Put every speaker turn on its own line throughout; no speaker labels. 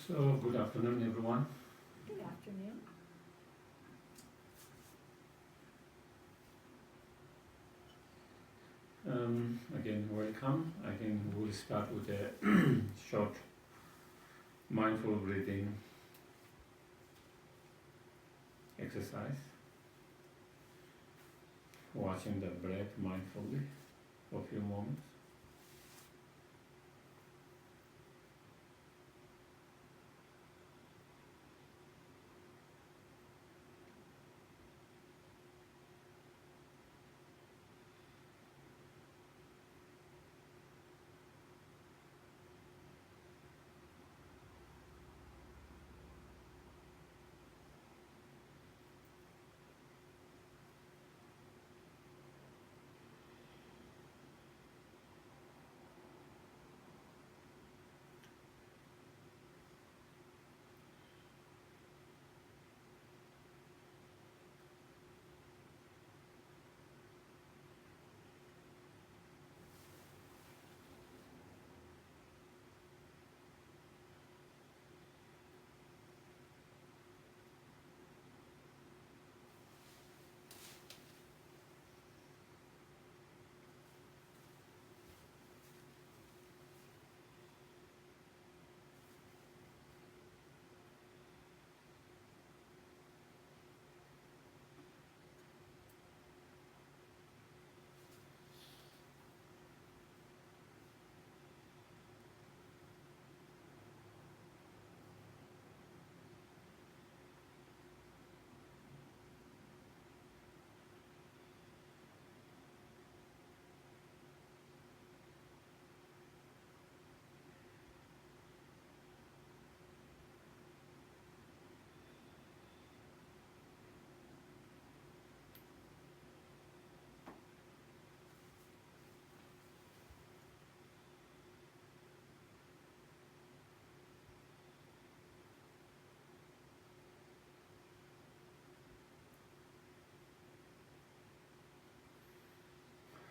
So, good afternoon, everyone.
Good afternoon.
Again, welcome. I think we'll start with a short mindful breathing exercise. Watching the breath mindfully for a few moments.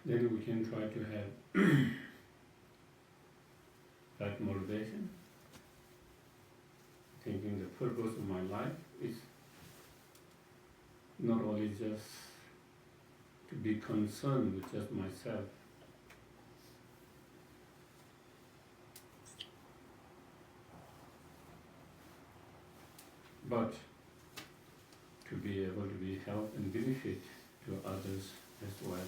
Then we can try to have that motivation, thinking the purpose of my life is not only just to be concerned with just myself, but to be able to be help and benefit to others as well.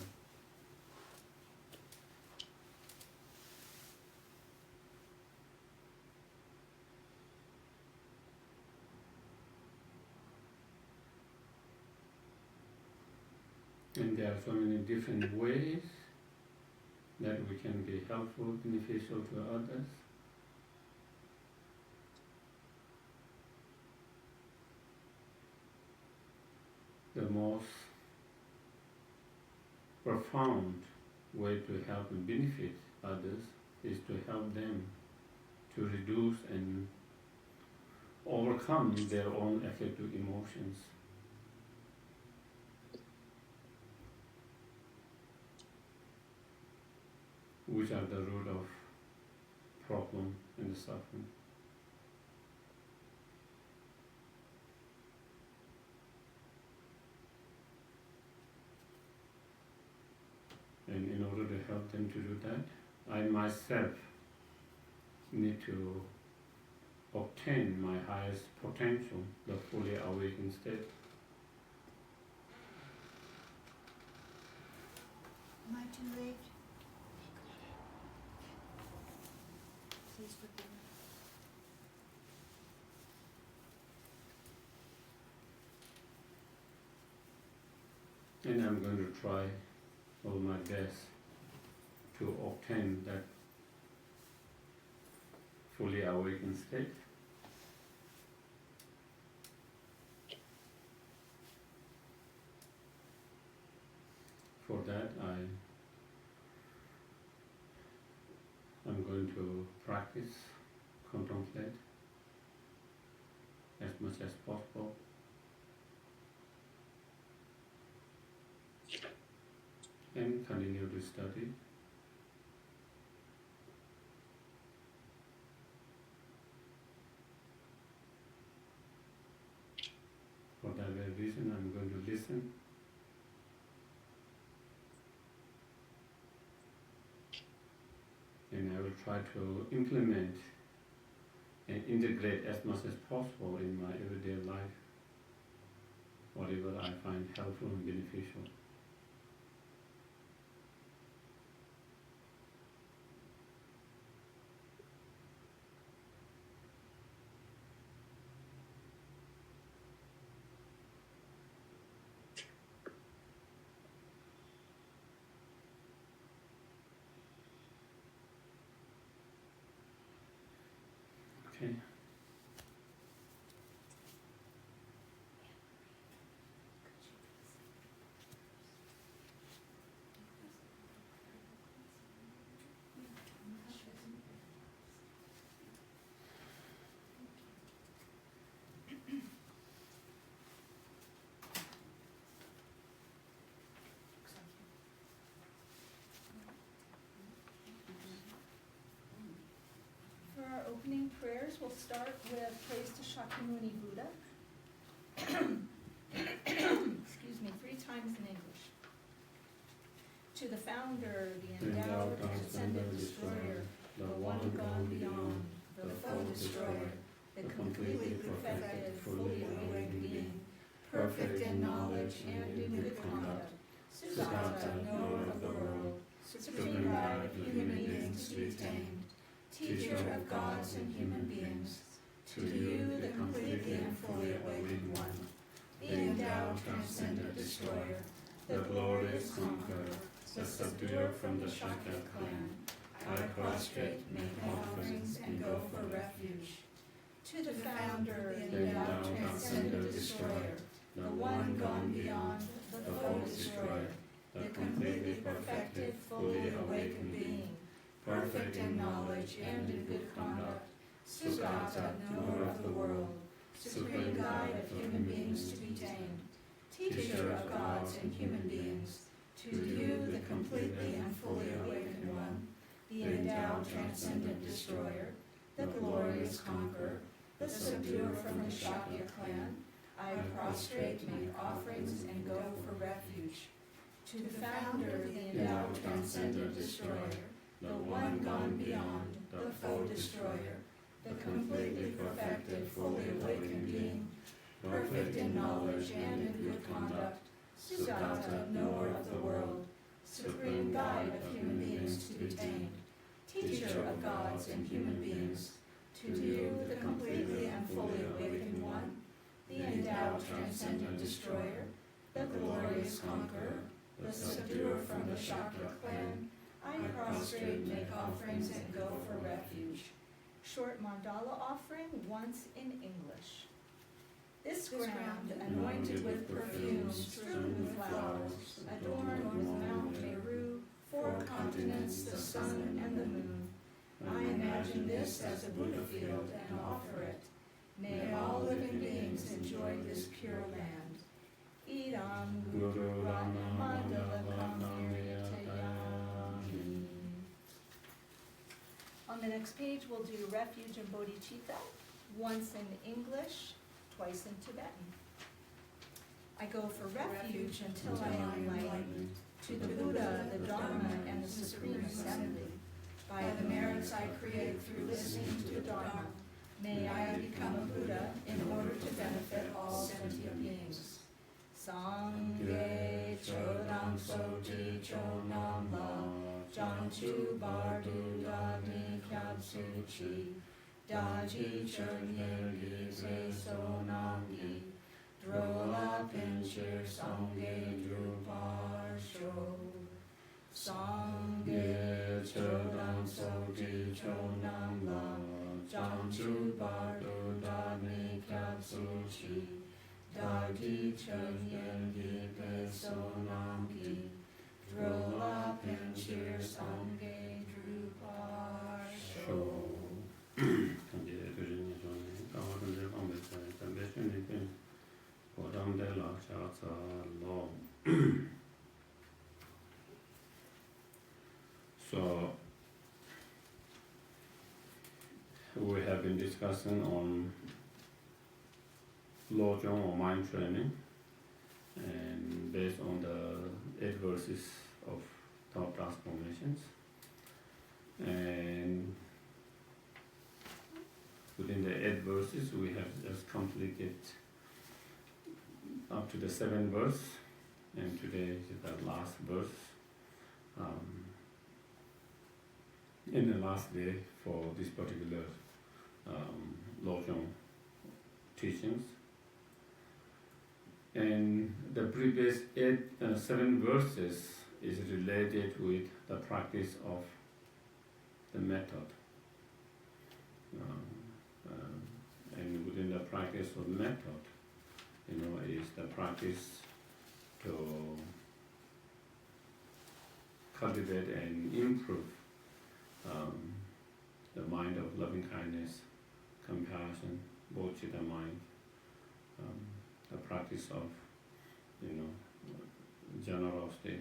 And there are so many different ways that we can be helpful, beneficial to others. The most profound way to help and benefit others is to help them to reduce and overcome their own affective emotions, which are the root of problem and the suffering. And in order to help them to do that, I myself need to obtain my highest potential, the fully awakened state.
Am I too late? Please forgive me.
And I'm going to try all my best to obtain that fully awakened state. For that, I'm going to practice, contemplate as much as possible, and continue to study. listen. And I will try to implement and integrate as much as possible in my everyday life, whatever I find helpful and beneficial. Okay.
For our opening prayers, we'll start with praise to Shakyamuni Buddha. Excuse me, 3 times in English. To the founder, the endowed, transcendent destroyer, the one gone beyond, the foe destroyer, the completely perfected, fully awakened being, perfect in knowledge and in good conduct, Sugata, knower of the world, supreme guide of human beings to be tamed, teacher of gods and human beings, to you, the completely and fully awakened one, the endowed, transcendent destroyer, the glorious conqueror, the subduer from the Shakya clan, I prostrate, make offerings, and go for refuge. To the founder, the endowed, transcendent destroyer, the one gone beyond, the foe destroyer, the completely perfected, fully awakened being, perfect in knowledge and in good conduct, Sugata, knower of the world, supreme guide of human beings to be tamed, teacher of gods and human beings, to you, the completely and fully awakened one, the endowed, transcendent destroyer, the glorious conqueror, the subduer from the Shakya clan, I prostrate, make offerings, and go for refuge. To the founder, the endowed, transcendent destroyer, the one gone beyond, the foe destroyer, the completely perfected, fully awakened being, perfect in knowledge and in good conduct, Sugata, knower of the world, supreme guide of human beings to be tamed, teacher of gods and human beings, to you, the completely and fully awakened one, the endowed, transcendent destroyer, the glorious conqueror, the subduer from the Shakya clan, I prostrate, make offerings, and go for refuge. Short mandala offering, once in English. This ground, anointed with perfumes, strewn with flowers, adorned with Mount Meru, 4 continents, the sun and the moon. I imagine this as a Buddha field and offer it. May all living beings enjoy this pure land. Idam Guru Rana Mandala Kamirtayami. On the next page, we'll do refuge and bodhicitta, once in English, twice in Tibetan. I go for refuge until I am enlightened, to the Buddha, the Dharma, and the Supreme Assembly. By the merits I create through listening to the Dharma, may I become a Buddha in order to benefit all sentient beings. Sangye chodam soti chonam la, janchu bardu dagni kyab suchi, daji chernyer gize sonamgi, drola pinchir sangye drupar sho. Sangye chodam soti chonam la, janchu bardu dagni kyab suchi, Dagi Chönyen Gipe Sonamgi, Drola Pinchir Sangye Drupar Sho.
So, we have been discussing on Lojong or mind training, and based on the 8 verses of thought transformations. And within the 8 verses, we have just completed up to the 7th verse, and today is the last verse. In the last day for this particular Lojong teachings. And the previous 7 verses is related with the practice of the method. And within the practice of method, is the practice to cultivate and improve the mind of loving kindness, compassion, bodhicitta mind, the practice of, generosity,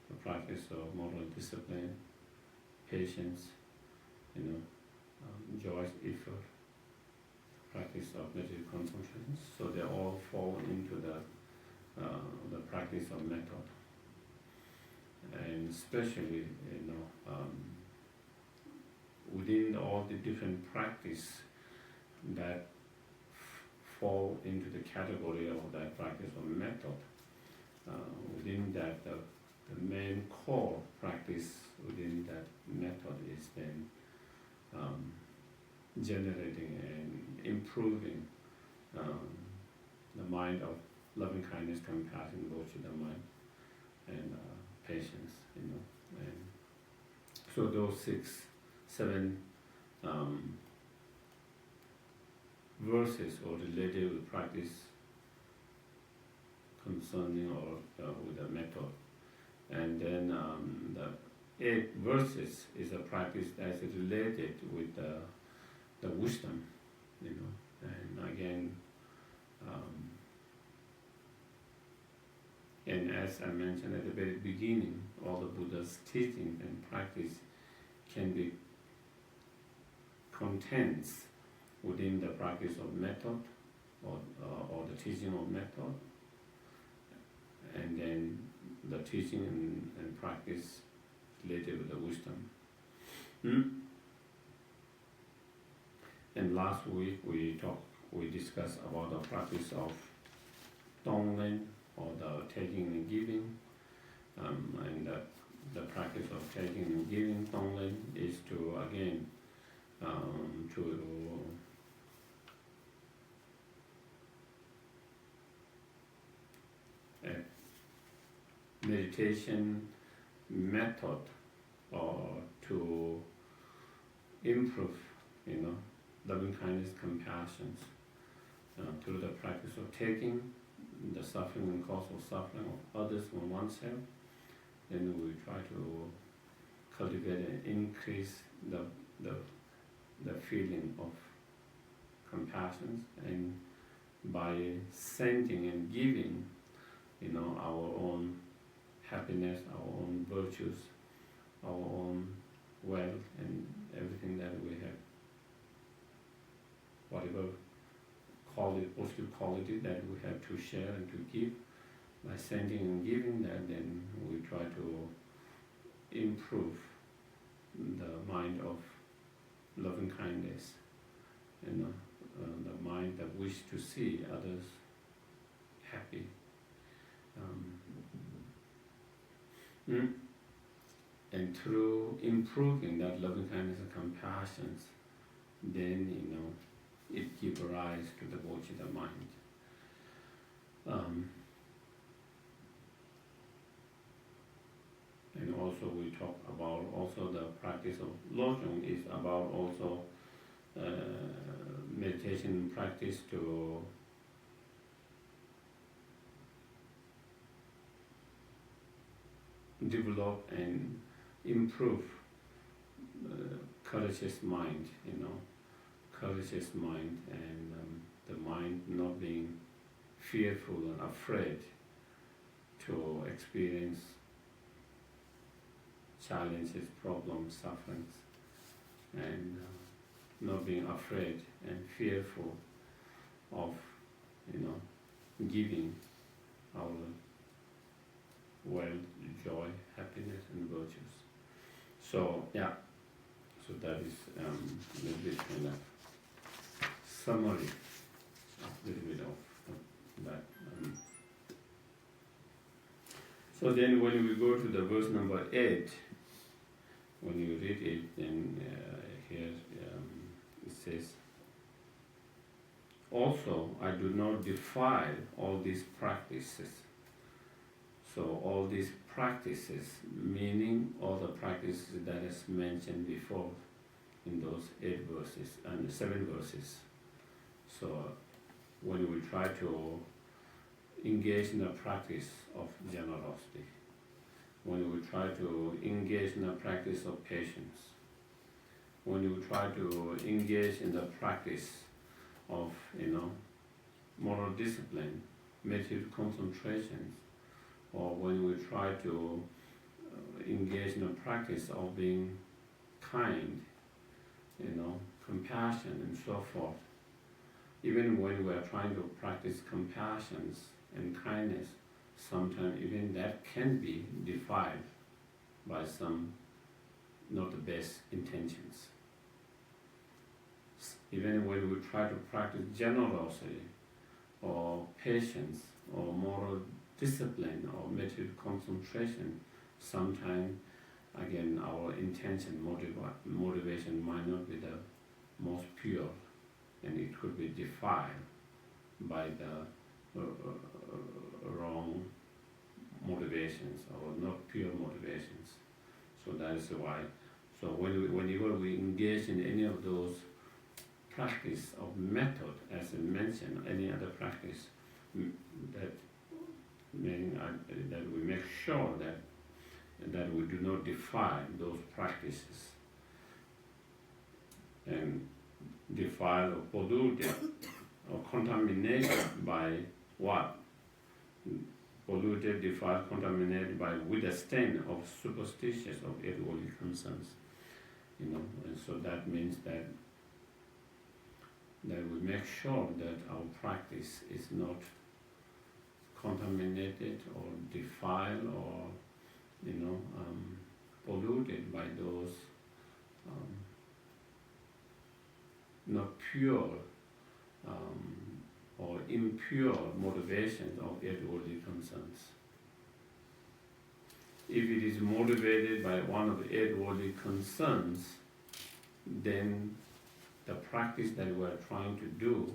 the practice of moral discipline, patience, joyous effort, practice of meditative concentrations. So they all fall into the practice of method, and especially, within all the different practice that fall into the category of that practice of method. Within that, the main core practice within that method is then generating and improving the mind of loving kindness, compassion, bodhicitta mind, and patience. And so those 7 verses or related with practice concerning or with the method, and then the 8 verses is a practice that's related with the wisdom, and again, and as I mentioned at the very beginning, all the Buddha's teaching and practice can be contents within the practice of method or the teaching of method, and then the teaching and practice related with the wisdom. And last week we discussed about the practice of Tonglen, or the taking and giving, and the practice of taking and giving Tonglen is to again to a meditation method, or to improve, loving kindness, compassion, through the practice of taking the suffering and cause of suffering of others on oneself. Then we try to cultivate and increase the feeling of compassion, and by sending and giving, our own happiness, our own virtues, our own wealth, and everything that we have, whatever positive quality that we have to share and to give, by sending and giving that, then we try to improve the mind of loving kindness, the mind that wish to see others happy. And through improving that loving kindness and compassion, then it gives rise to the bodhicitta mind. And also we talk about also the practice of Lojong is about also meditation practice to develop and improve courageous mind, courageous mind, and the mind not being fearful and afraid to experience challenges, problems, sufferings, and not being afraid and fearful of, giving our wealth, joy, happiness, and virtues. So yeah, so that is a little bit kind of summary, a little bit of that. So then when we go to the verse number 8, when you read it, then here it says, also I do not defile all these practices. So all these practices, meaning all the practices that is mentioned before in those 8 verses and 7 verses. So when we try to engage in the practice of generosity, when we try to engage in the practice of patience, when we try to engage in the practice of, moral discipline, meditative concentration, or when we try to engage in the practice of being kind, compassion and so forth. Even when we are trying to practice compassion and kindness, sometimes even that can be defiled by some not the best intentions. Even when we try to practice generosity or patience or moral discipline or meditative concentration, sometimes again our intention, motivation might not be the most pure, and it could be defiled by the wrong motivations or not pure motivations. So that is why. So whenever we engage in any of those practice of method, as I mentioned, any other practice, that meaning that we make sure that we do not defile those practices and defile or polluted or contaminated by what? Polluted, defiled, contaminated by with a stain of superstitious of worldly concerns. And so that means that we make sure that our practice is not contaminated or defiled or polluted by those not pure or impure motivations of worldly concerns. If it is motivated by one of the worldly concerns, then the practice that we are trying to do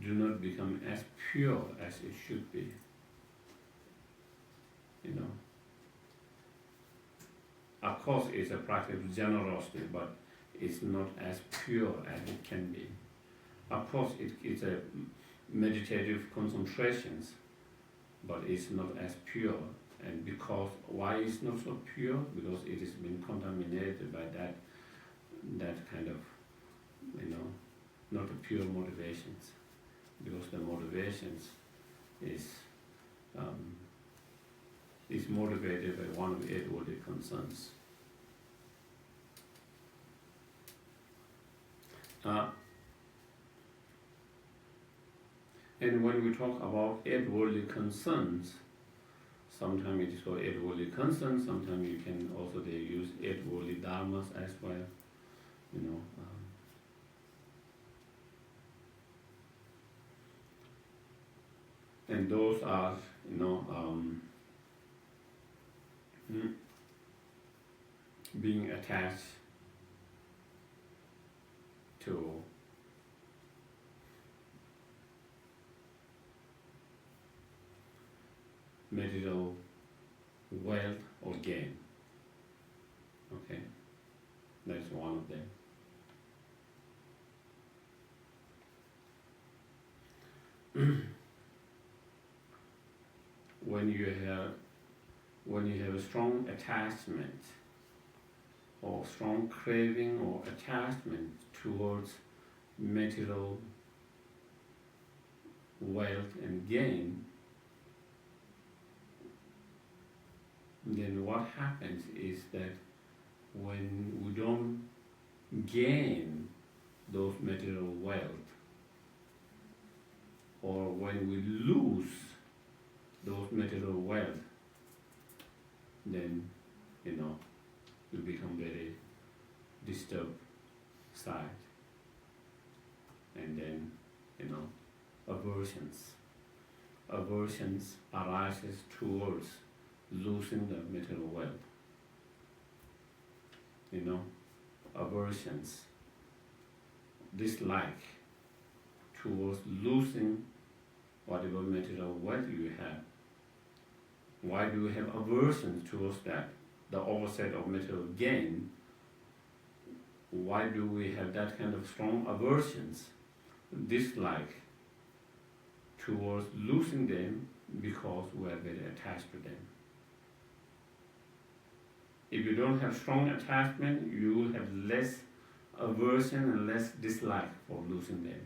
not become as pure as it should be. Of course, it's a practice of generosity, but it's not as pure as it can be. Of course, it's a meditative concentrations, but it's not as pure. And because why it's not so pure? Because it has been contaminated by that kind of, not the pure motivations. Because the motivations is motivated by one of the 8 worldly concerns. And when we talk about 8 worldly concerns, sometimes it is called 8 worldly concerns, sometimes you can also they use 8 worldly dharmas as well. And those are, being attached to material wealth or gain. Okay, that's one of them. When you have a strong attachment or strong craving or attachment towards material wealth and gain, then what happens is that when we don't gain those material wealth, or when we lose those material wealth, then you become very disturbed side, and then aversions arises towards losing the material wealth. Aversions, dislike towards losing whatever material wealth you have. Why do you have aversion towards that? The opposite of material gain. Why do we have that kind of strong aversions, dislike towards losing them? Because we are very attached to them. If you don't have strong attachment, you will have less aversion and less dislike for losing them.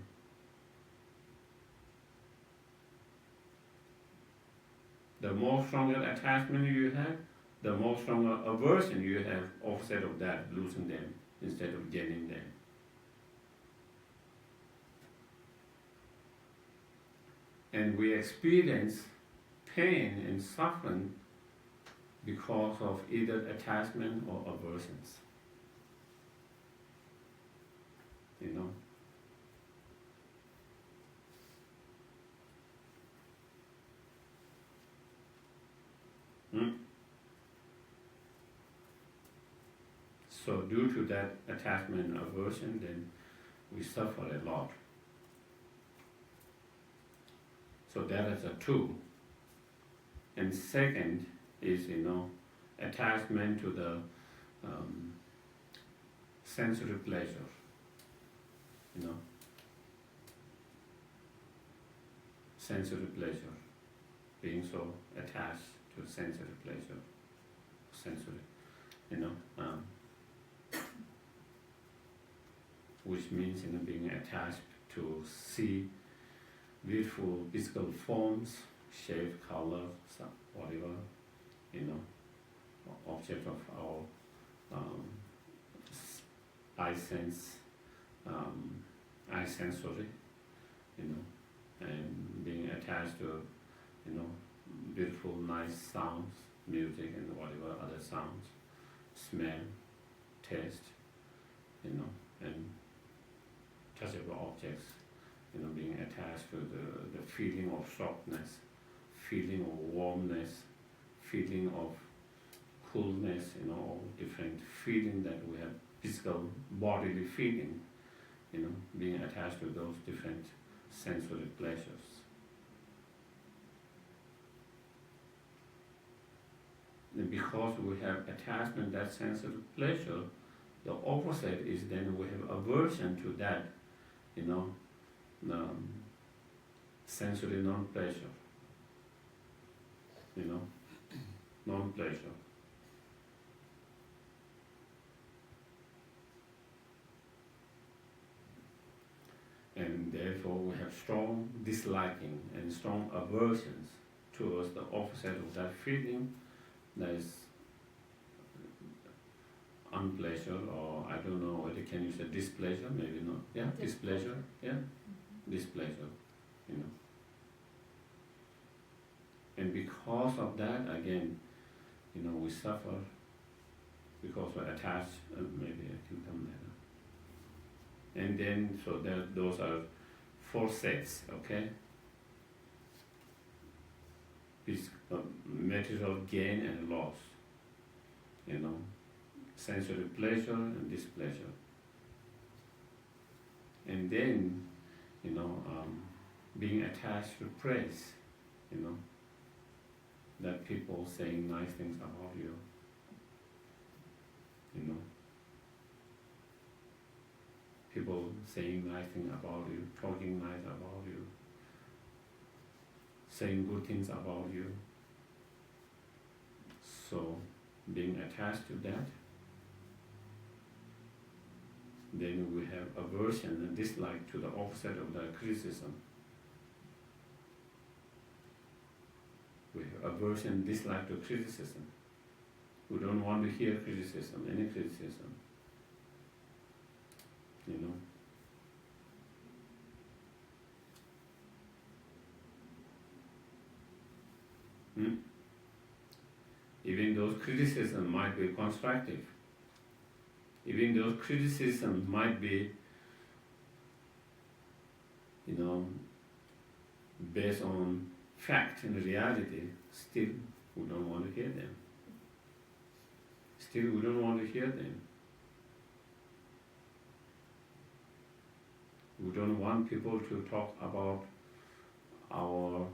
The more stronger attachment you have, the more stronger aversion you have, opposite of that, losing them instead of gaining them. And we experience pain and suffering because of either attachment or aversions. So due to that attachment and aversion, then we suffer a lot. So that is a two. And second is, attachment to the sensory pleasure. Sensory pleasure. Being so attached to sensory pleasure. Which means being attached to see beautiful physical forms, shape, color, whatever, object of our eye sense, eye sensory, and being attached to, beautiful, nice sounds, music, and whatever other sounds, smell, taste, and touchable objects, being attached to the feeling of softness, feeling of warmness, feeling of coolness, all different feeling that we have, physical bodily feeling, being attached to those different sensory pleasures. And because we have attachment, that sensory pleasure, the opposite is then we have aversion to that, sensory non-pleasure, non-pleasure. And therefore we have strong disliking and strong aversions towards the opposite of that feeling, that is unpleasure, or I don't know whether can you say displeasure, maybe not. Yeah, displeasure, yeah, displeasure, And because of that, again, we suffer because we're attached, maybe I can come later. And then, so those are 4 sets, okay? Material gain and loss, sensory pleasure and displeasure. And then, being attached to praise, that people saying nice things about you, people saying nice things about you, talking nice about you, saying good things about you. So, being attached to that, then we have aversion and dislike to the opposite of the criticism. We have aversion and dislike to criticism. We don't want to hear criticism, any criticism. Even those criticisms might be constructive. Even those criticisms might be, based on fact and reality, still we don't want to hear them. Still we don't want to hear them. We don't want people to talk about our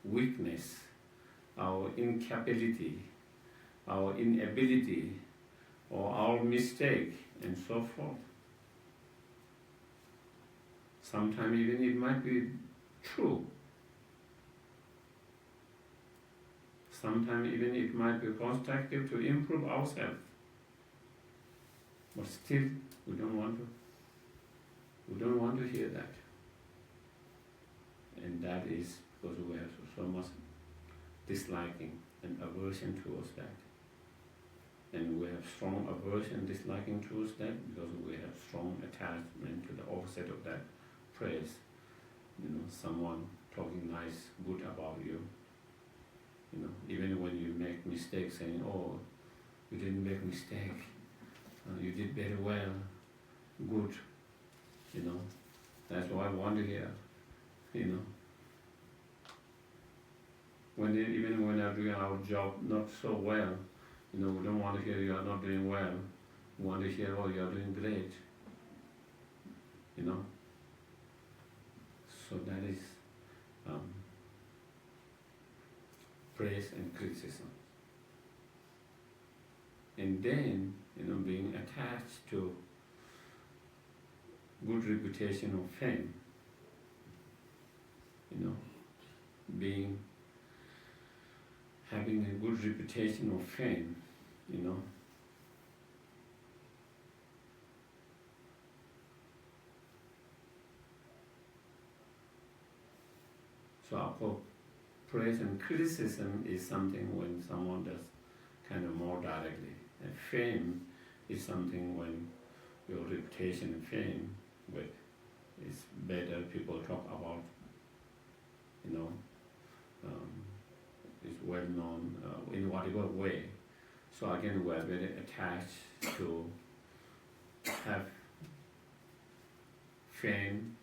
weakness, our incapability, our inability, or our mistake, and so forth. Sometimes even it might be true. Sometimes even it might be constructive to improve ourselves. But still, we don't want to hear that. And that is because we have so much disliking and aversion towards that. And we have strong aversion, disliking towards that because we have strong attachment to the opposite of that praise. Someone talking nice, good about you. Even when you make mistakes, saying, "Oh, you didn't make mistake. You did very well, good." That's what I want to hear. Even when I'm doing our job not so well, we don't want to hear you are not doing well. We want to hear, "Oh, you are doing great." So that is praise and criticism. And then, being attached to good reputation or fame, having a good reputation or fame, So our praise and criticism is something when someone does kind of more directly. And fame is something when your reputation and fame is better, people talk about, is well known in whatever way. So again, we are very attached to have fame,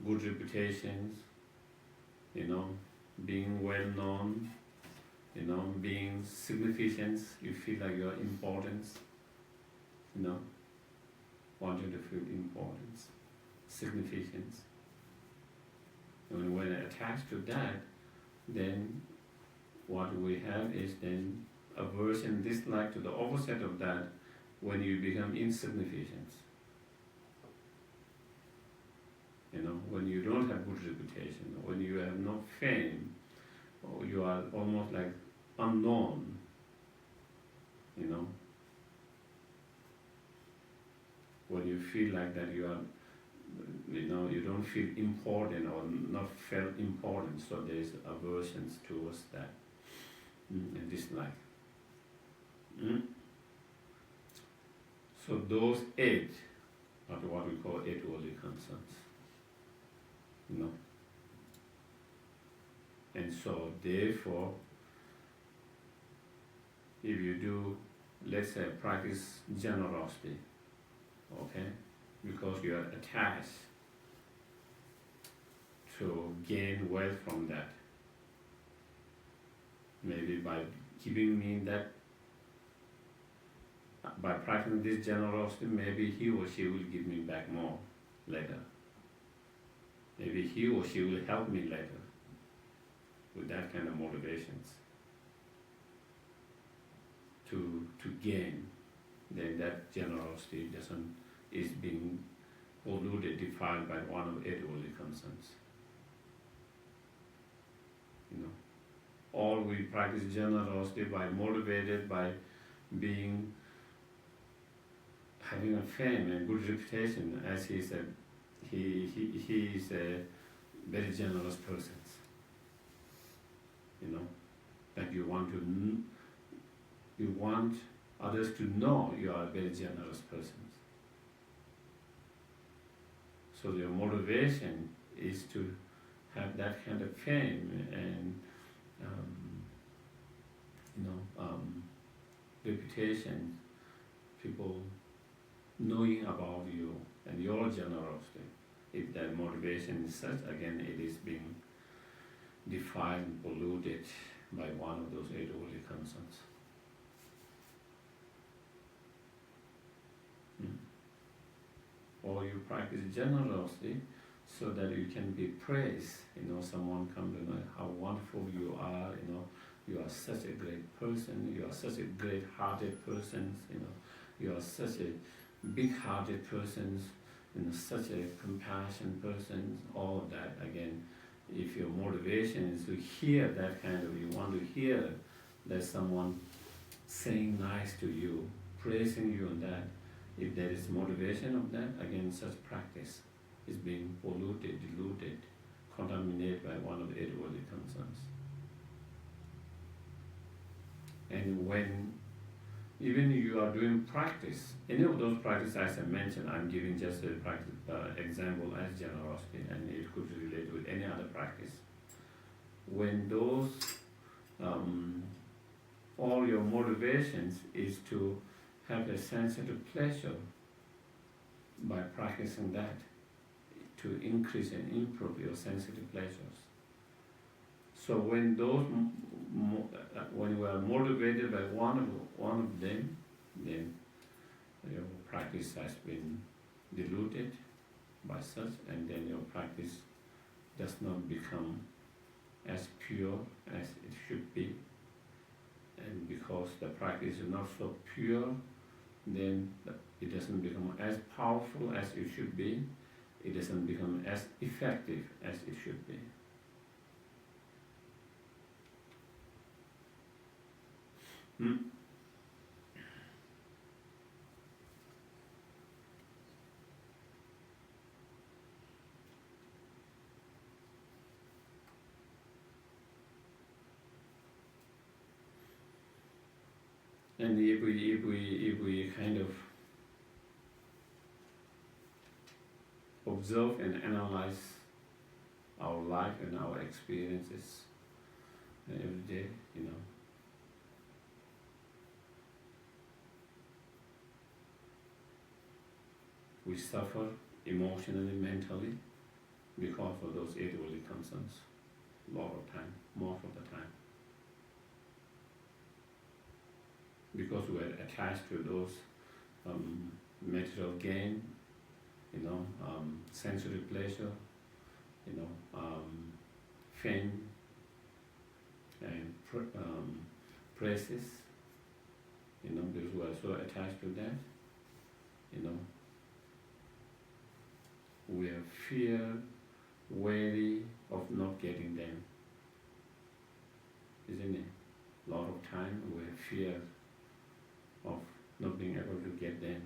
good reputations, being well known, being significant, you feel like you're importance, wanting to feel importance, significance. And when attached to that, then what we have is then aversion, dislike to the opposite of that when you become insignificant. When you don't have good reputation, when you have no fame, or you are almost like unknown, when you feel like that you are, you don't feel important or not felt important, so there is aversions towards that and dislike. So those 8 are what we call 8 worldly concerns. And so therefore, if you do, let's say, practice generosity, okay, because you are attached to gain wealth from that, maybe by giving me that, by practicing this generosity, maybe he or she will give me back more later. Maybe he or she will help me later with that kind of motivations to gain. Then that generosity is being polluted, defiled by one of 8 worldly concerns. Or we practice generosity by motivated by having a fame and good reputation, as he said. He is a very generous person. That you want others to know you are a very generous person. So your motivation is to have that kind of fame and reputation, people knowing about you and your generosity. If that motivation is such, again, it is being defiled, polluted by one of those 8 holy concerns. Or you practice generosity so that you can be praised. Someone come to know how wonderful you are. You are such a great person. You are such a great-hearted person. You are such a big-hearted person. Such a compassionate person. All of that. Again, if your motivation is to hear that kind of, you want to hear that someone saying nice to you, praising you on that. If there is motivation of that, again, such practice is being polluted, diluted, contaminated by one of the 8 worldly concerns. And when even you are doing practice, any of those practices, as I mentioned, I'm giving just a practice, example as generosity, and it could relate with any other practice. When those, all your motivations is to have a sensitive pleasure by practicing that, to increase and improve your sensitive pleasures. So when those, when you are motivated by one of them, then your practice has been diluted by such, and then your practice does not become as pure as it should be. And because the practice is not so pure, then it doesn't become as powerful as it should be. It doesn't become as effective as it should be. And if we kind of observe and analyze our life and our experiences every day, we suffer emotionally, mentally because of those 8 worldly concerns. A lot of time, most of the time. Because we are attached to those material gain, sensory pleasure, fame and praises, because we are so attached to that, we are fear, wary of not getting them, isn't it? A lot of time we have fear of not being able to get them.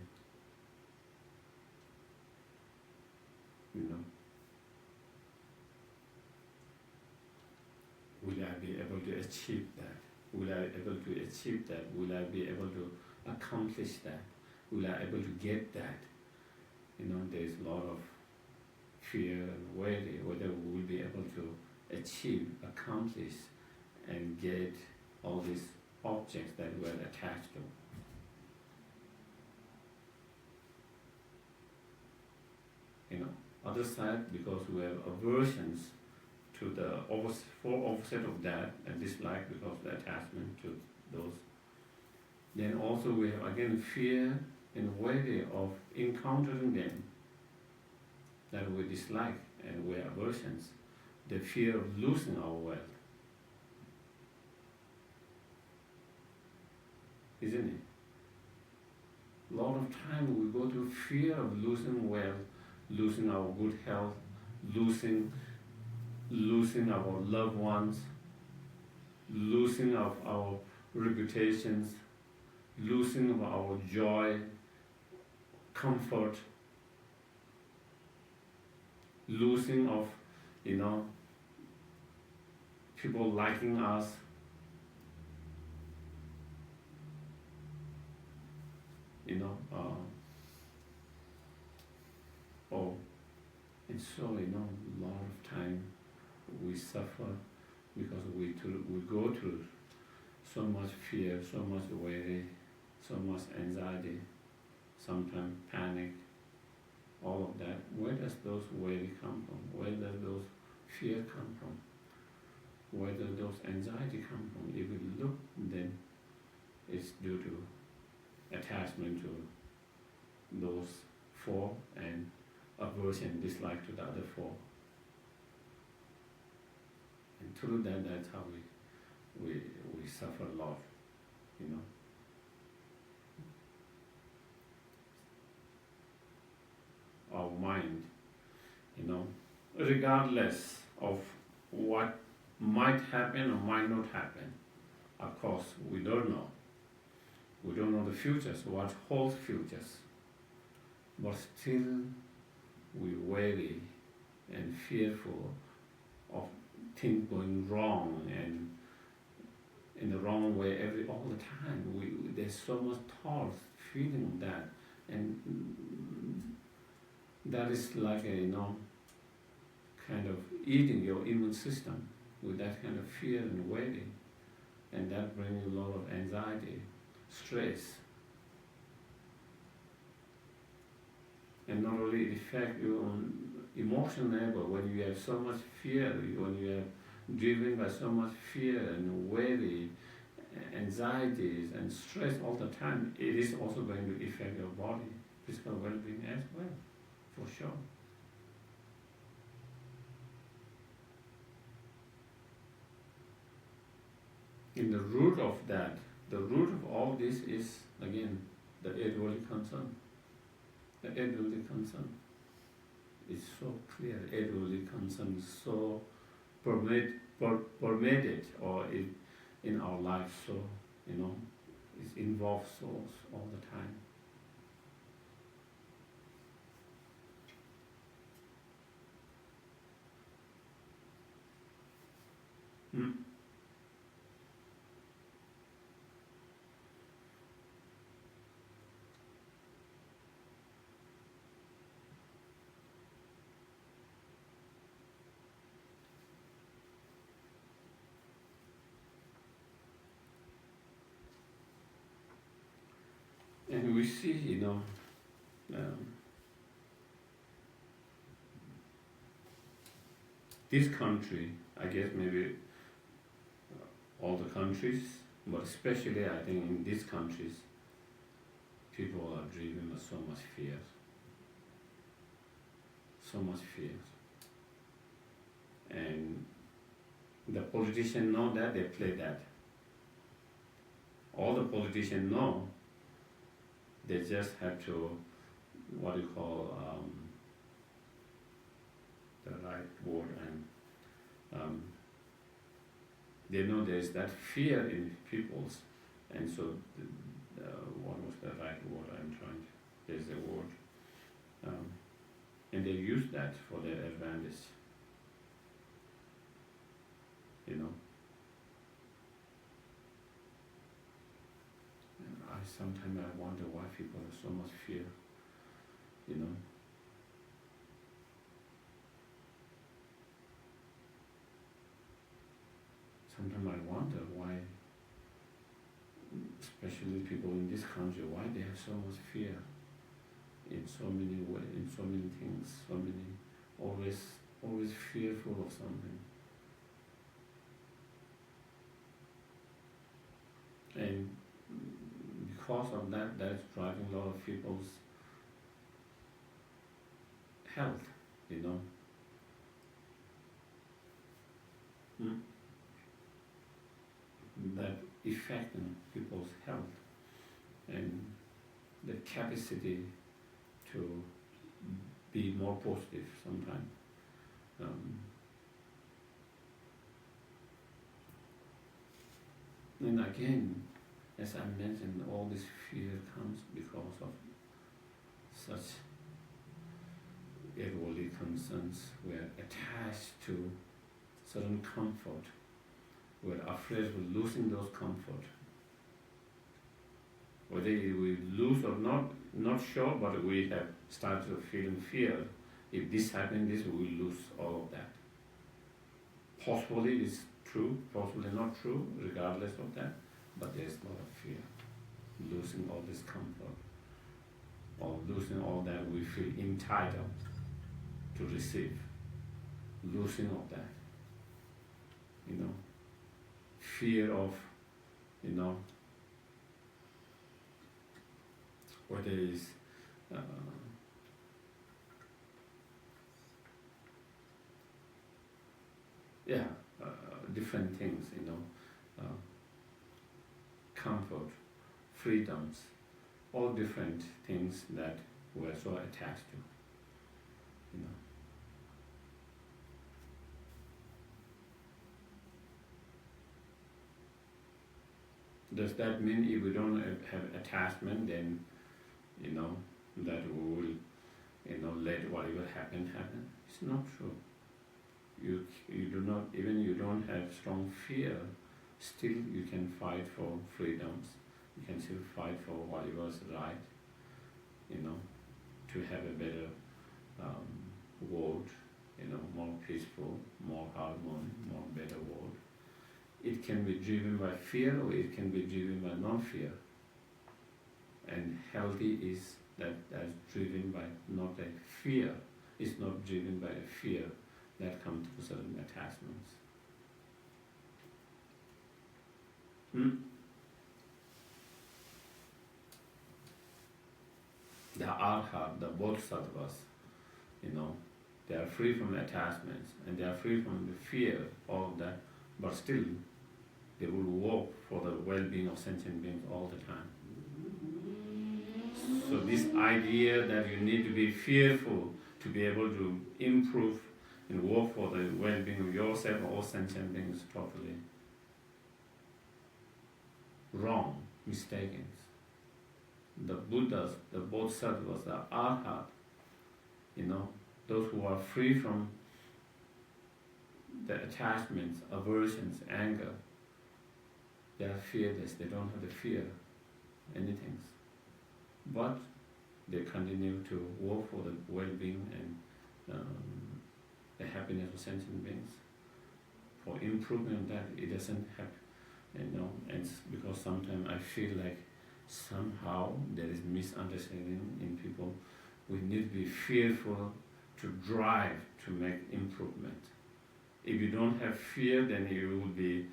Will I be able to achieve that? Will I be able to achieve that? Will I be able to accomplish that? Will I be able to get that? There's a lot of fear and worry whether we will be able to achieve, accomplish, and get all these objects that we're attached to. Other side, because we have aversions to the opposite of that, and dislike because of the attachment to those. Then also we have again fear and worry of encountering them that we dislike, and we have aversions. The fear of losing our wealth. Isn't it? A lot of time we go through fear of losing wealth, losing our good health, losing our loved ones, losing of our reputations, losing of our joy, comfort, losing of, people liking us. And so, a lot of time we suffer because we go through so much fear, so much worry, so much anxiety, sometimes panic, all of that. Where does those worry come from? Where does those fear come from? Where does those anxiety come from? If we look, then it's due to attachment to those four and aversion, dislike to the other four. And through that, that's how we suffer a lot, you know. Our mind, you know, regardless of what might happen or might not happen, of course, we don't know. We don't know the futures, what holds futures. But still, we worry and fearful of things going wrong and in the wrong way all the time. There's so much thoughts, feeling that, and that is like a kind of eating your immune system with that kind of fear and worry, and that brings a lot of anxiety, stress, and not only it affects you on emotional level when you have so much fear, when you are driven by so much fear and worry, anxieties and stress all the time. It is also going to affect your body, physical well-being as well, for sure. In the root of that, the root of all this is, again, the eight-worldly concern. The eight-worldly concern is so clear. Eight-worldly concern is so permeated or in our life, so, it's involved so all the time. And we see, this country, I guess maybe all the countries, but especially I think in these countries, people are driven by so much fear. So much fear. And the politicians know that, they play that. All the politicians know, they just have to, what you call, the right word, and they know there's that fear in people's, and so what was the right word there's a word, and they use that for their advantage, And sometimes I wonder why people have so much fear, Sometimes I wonder why, especially people in this country, why they have so much fear in so many ways, in so many things, always fearful of something. And because of that, that's driving a lot of people's health, That affecting people's health and the capacity to be more positive sometimes. And again, as I mentioned, all this fear comes because of such worldly concerns. We're attached to certain comfort. We're afraid of losing those comfort. Whether we lose or not sure, but we have started feeling fear. If this happens, we will lose all of that. Possibly it's true, possibly not true, regardless of that. but there's a lot of fear. Losing all this comfort, or losing all that we feel entitled to receive. Losing all that. Fear of, whether it's different things, comfort, freedoms, all different things that we're so attached to. Does that mean if we don't have attachment, then that we will let whatever happen? It's not true. You do not, even you don't have strong fear, still you can fight for freedoms. You can still fight for whatever's right. To have a better world, more peaceful, more harmony, more better world. It can be driven by fear, or it can be driven by non-fear. And healthy is that's driven by not a fear. It's not driven by a fear that comes to certain attachments. The arhat, the bodhisattvas, they are free from attachments and they are free from the fear of that, but still they will work for the well-being of sentient beings all the time. So this idea that you need to be fearful to be able to improve and work for the well-being of yourself or all sentient beings is totally wrong, mistaken. The Buddhas, the Bodhisattvas, the Arhat, those who are free from the attachments, aversions, anger, they are fearless, they don't have to fear anything. But they continue to work for the well-being and the happiness of sentient beings. For improvement that it doesn't happen, and it's because sometimes I feel like somehow there is misunderstanding in people. We need to be fearful to drive to make improvement. If you don't have fear, then you will be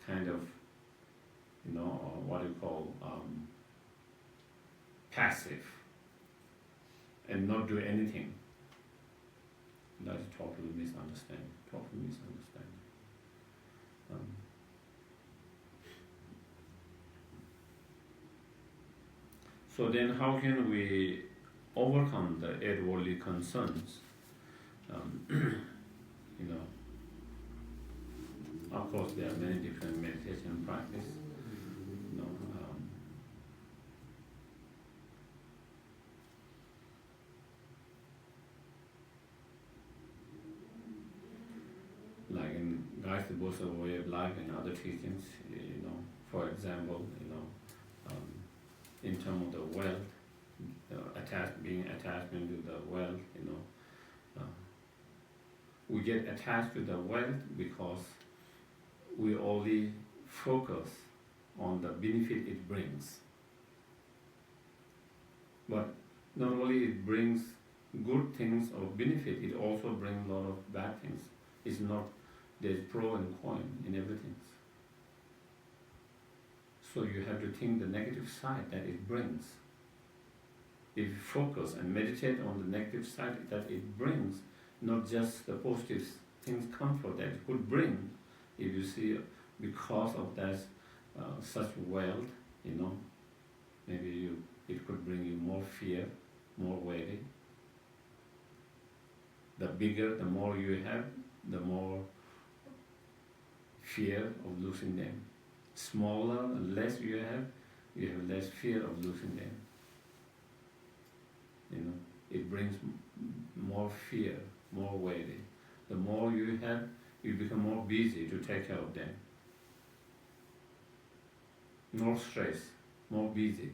kind of, what you call passive and not do anything. That is totally misunderstanding. So then how can we overcome the eight worldly concerns? Of course there are many different meditation practices. Like in Guys the Buddha's Way of Life and other teachings, for example, in terms of the wealth, being attachment to the wealth, we get attached to the wealth because we only focus on the benefit it brings. But not only it brings good things or benefit, it also brings a lot of bad things. It's not, there's pro and con in everything. So you have to think the negative side that it brings. If you focus and meditate on the negative side that it brings, not just the positive things, comfort that it could bring, if you see because of that such wealth, maybe it could bring you more fear, more worry. The bigger, the more you have, the more fear of losing them. Smaller, less you have less fear of losing them. It brings more fear, more worry. The more you have, you become more busy to take care of them. More stress, more busy.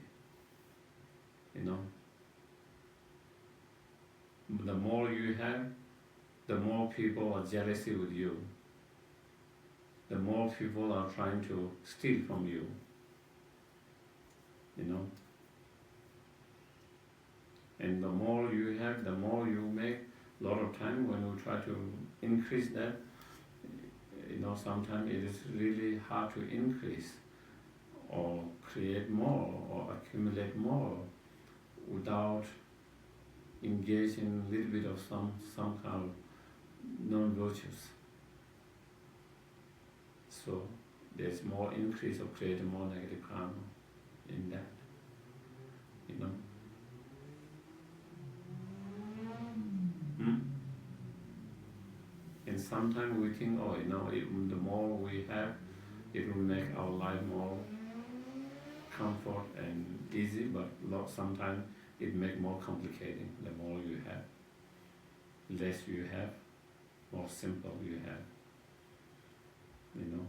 The more you have, the more people are jealousy with you. The more people are trying to steal from you. you know. And the more you have, the more you make. A lot of time when we try to increase that, you know, sometimes it is really hard to increase or create more or accumulate more without engaging a little bit of some kind of non-virtues. So there's more increase of creating more negative karma in that, you know. And sometimes we think, oh, you know, the more we have, it will make our life more comfort and easy, but sometimes it make more complicating. The more you have, less you have, more simple you have, you know.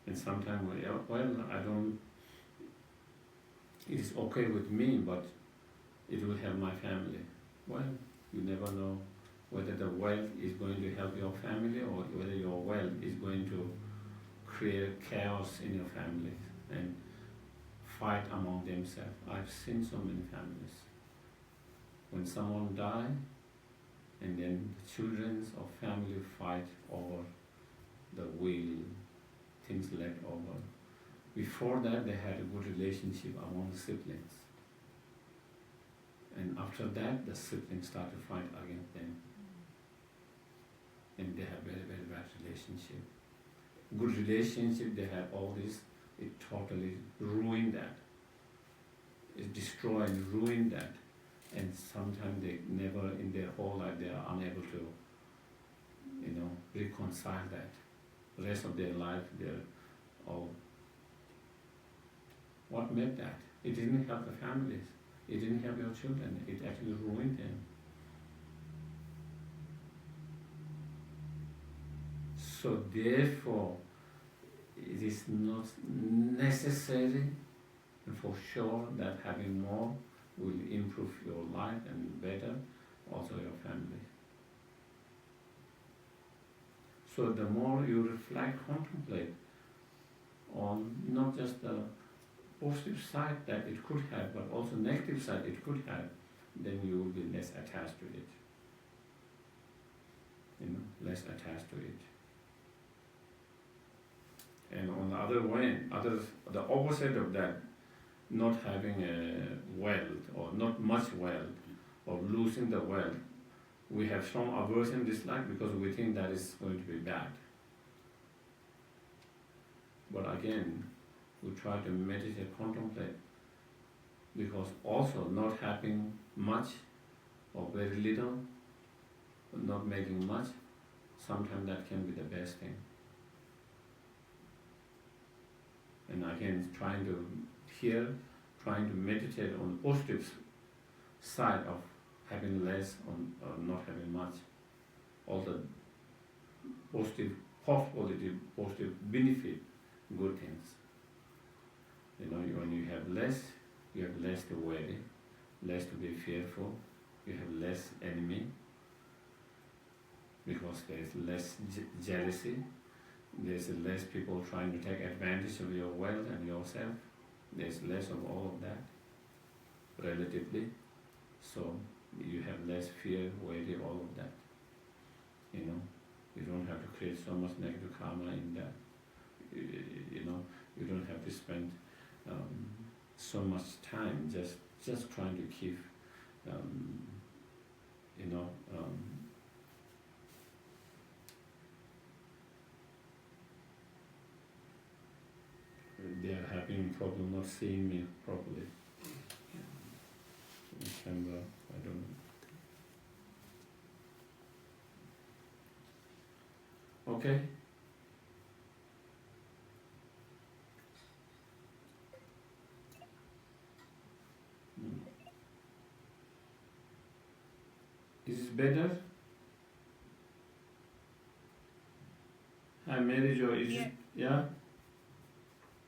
And sometimes I don't, it is okay with me, but it will help my family. Well, you never know whether the wealth is going to help your family or whether your wealth is going to create chaos in your family and fight among themselves. I've seen so many families. When someone dies, and then the children or family fight over the will, things left over. Before that, they had a good relationship among the siblings. And after that, the siblings start to fight against them. And they have very, very bad relationship. Good relationship, they have all this, it totally ruined that. It destroyed and ruined that. And sometimes they never, in their whole life, they are unable to, you know, reconcile that. The rest of their life, they're all. What made that? It didn't help the families. It didn't help your children. It actually ruined them. So therefore, it is not necessary and for sure that having more will improve your life and better also your family. So the more you reflect, contemplate on not just the positive side that it could have, but also negative side it could have, then you will be less attached to it. You know, less attached to it. And on the other way, the opposite of that, not having a wealth or not much wealth or losing the wealth, we have strong aversion, dislike because we think that is going to be bad. But again, we try to meditate, contemplate, because also not having much or very little, not making much, sometimes that can be the best thing. And again, trying to meditate on the positive side of having less or not having much. All the positive benefit, good things. You know, when you have less to worry, less to be fearful, you have less enemy, because there is less jealousy. There's less people trying to take advantage of your wealth and yourself. There's less of all of that, relatively. So you have less fear, worry, all of that. You know, you don't have to create so much negative karma in that. You know, you don't have to spend so much time just trying to keep, you know, they are having problem not seeing me properly. In camera, I don't know. Okay. Is this better? Hi, Mary Jo. Is it, yeah?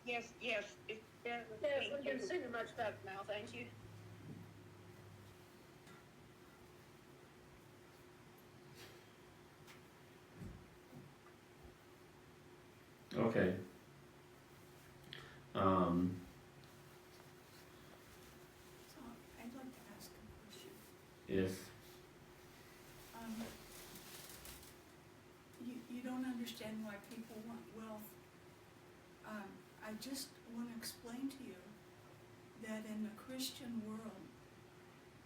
Yes, yes, it's better.
Yes,
Thank
we can
you.
see you much better now, thank you.
Okay.
you don't understand why people want wealth. I just want to explain to you that in the Christian world,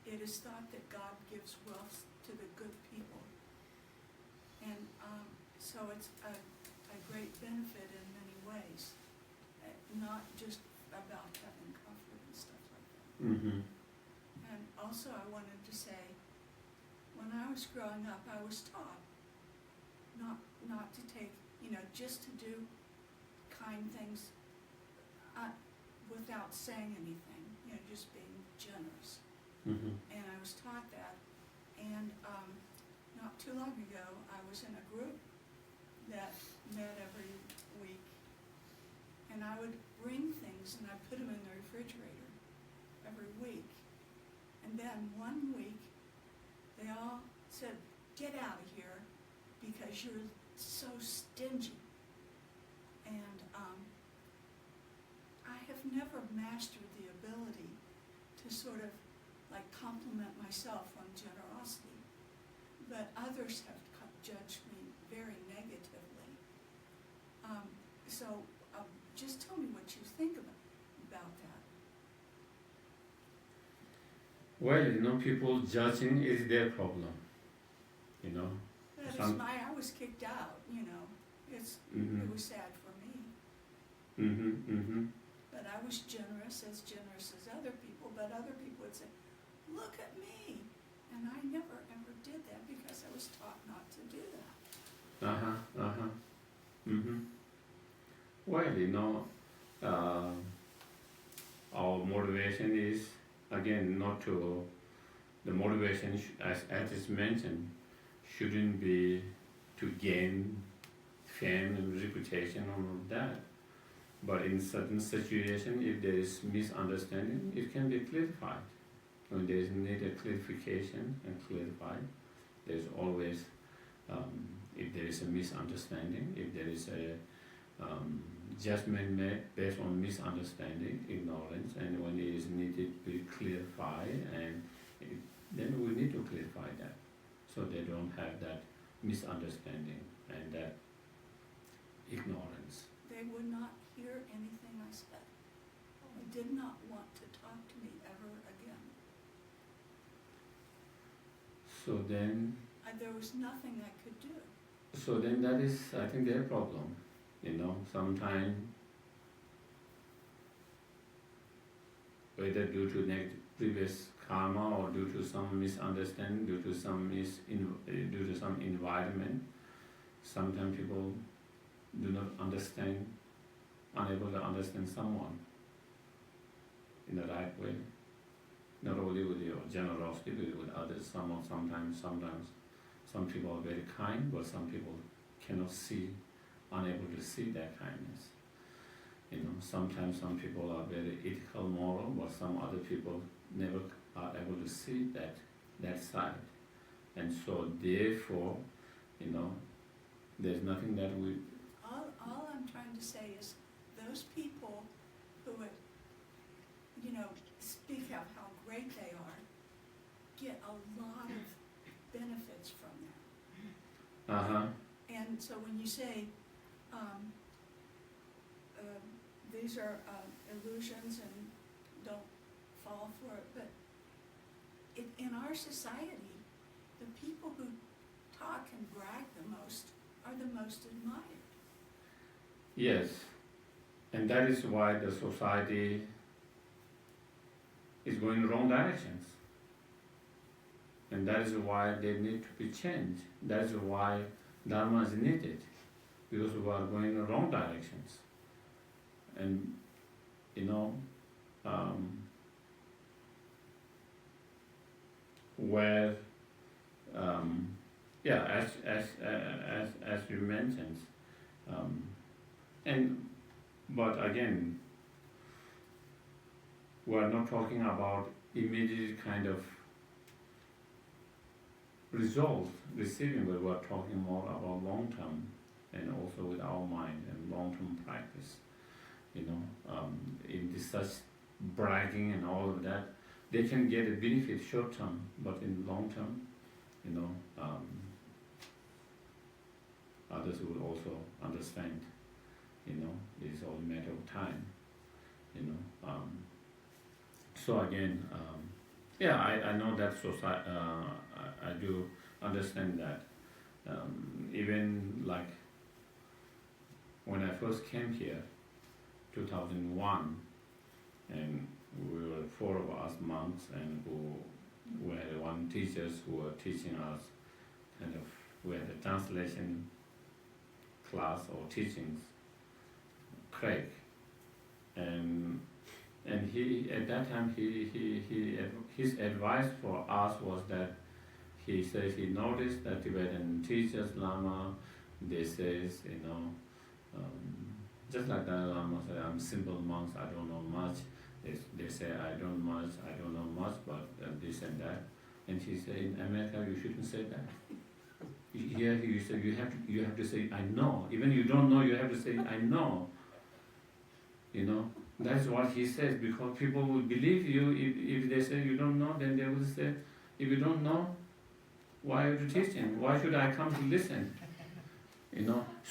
it is thought that God gives wealth to the good people. And so it's a great benefit in many ways, not just about having comfort and stuff like that.
Mm-hmm.
And also I wanted to say, when I was growing up, I was taught not to take, just to do kind things without saying anything, just being generous.
Mm-hmm.
And I was taught that. And not too long ago, I was in a group that met every week. And I would bring things and I'd put them in the refrigerator every week. And then one week, they all said, "Get out of here because you're so stingy." And I have never mastered the ability to sort of like compliment myself on generosity, but others have judged me very negatively. So just tell me what you think about that.
Well, people judging is their problem,
That is
Some-
I was kicked out,
Mm-hmm.
it was sad for me.
Mm-hmm. Mm-hmm.
But I was generous as other people, but other people would say, "Look at me." And I never ever did that because I was taught not to do that.
Uh-huh, uh-huh. Mm-hmm. Well, our motivation is, again, not to, the motivation, as is mentioned, shouldn't be to gain fame and reputation and all of that. But in certain situations, if there is misunderstanding, it can be clarified. When there is need a clarification and clarified, there's always, if there is a misunderstanding, if there is a judgment made based on misunderstanding, ignorance, and when it is needed to be clarified, then we need to clarify that, so they don't have that misunderstanding and that ignorance.
They would not hear anything I said. They did not want to talk to me ever again.
So then,
There was nothing I could do.
that is, I think, their problem. Sometimes, whether due to previous karma or due to some misunderstanding, due to some environment, sometimes people do not understand, unable to understand someone in the right way. Not only with your generosity, but with others. Sometimes some people are very kind, but some people cannot see, unable to see that kindness. Sometimes some people are very ethical, moral, but some other people never are able to see that side. And so therefore, there's nothing that we...
All I'm trying to say is those people who would, speak of how great they are, get a lot of benefits from that.
Uh-huh.
And so when you say, these are illusions and don't fall for it, but in our society, the people who talk and brag the most are the most admired.
Yes. And that is why the society is going in wrong directions. And that is why they need to be changed. That is why Dharma is needed. Because we are going in wrong directions. And, where, as you mentioned, but again, we are not talking about immediate kind of result receiving, but we are talking more about long term, and also with our mind and long term practice. In this such bragging and all of that, they can get a benefit short term, but in long term, others will also understand. It's all a matter of time. So again, I know that society. I do understand that. Even like when I first came here, 2001, and we were 4 of us monks, and we had one teachers who were teaching us kind of. We had a translation class or teachings, Craig, and he at that time his advice for us was that he says he noticed that Tibetan teachers Lama, they says just like Dalai Lama said, I'm simple monks, I don't know much. They say I don't know much, but this and that. And he said in America you shouldn't say that. Here he said you have to say I know. Even you don't know, you have to say I know. That's what he says, because people will believe you if they say you don't know. Then they will say, if you don't know, why are you teaching? Why should I come to listen?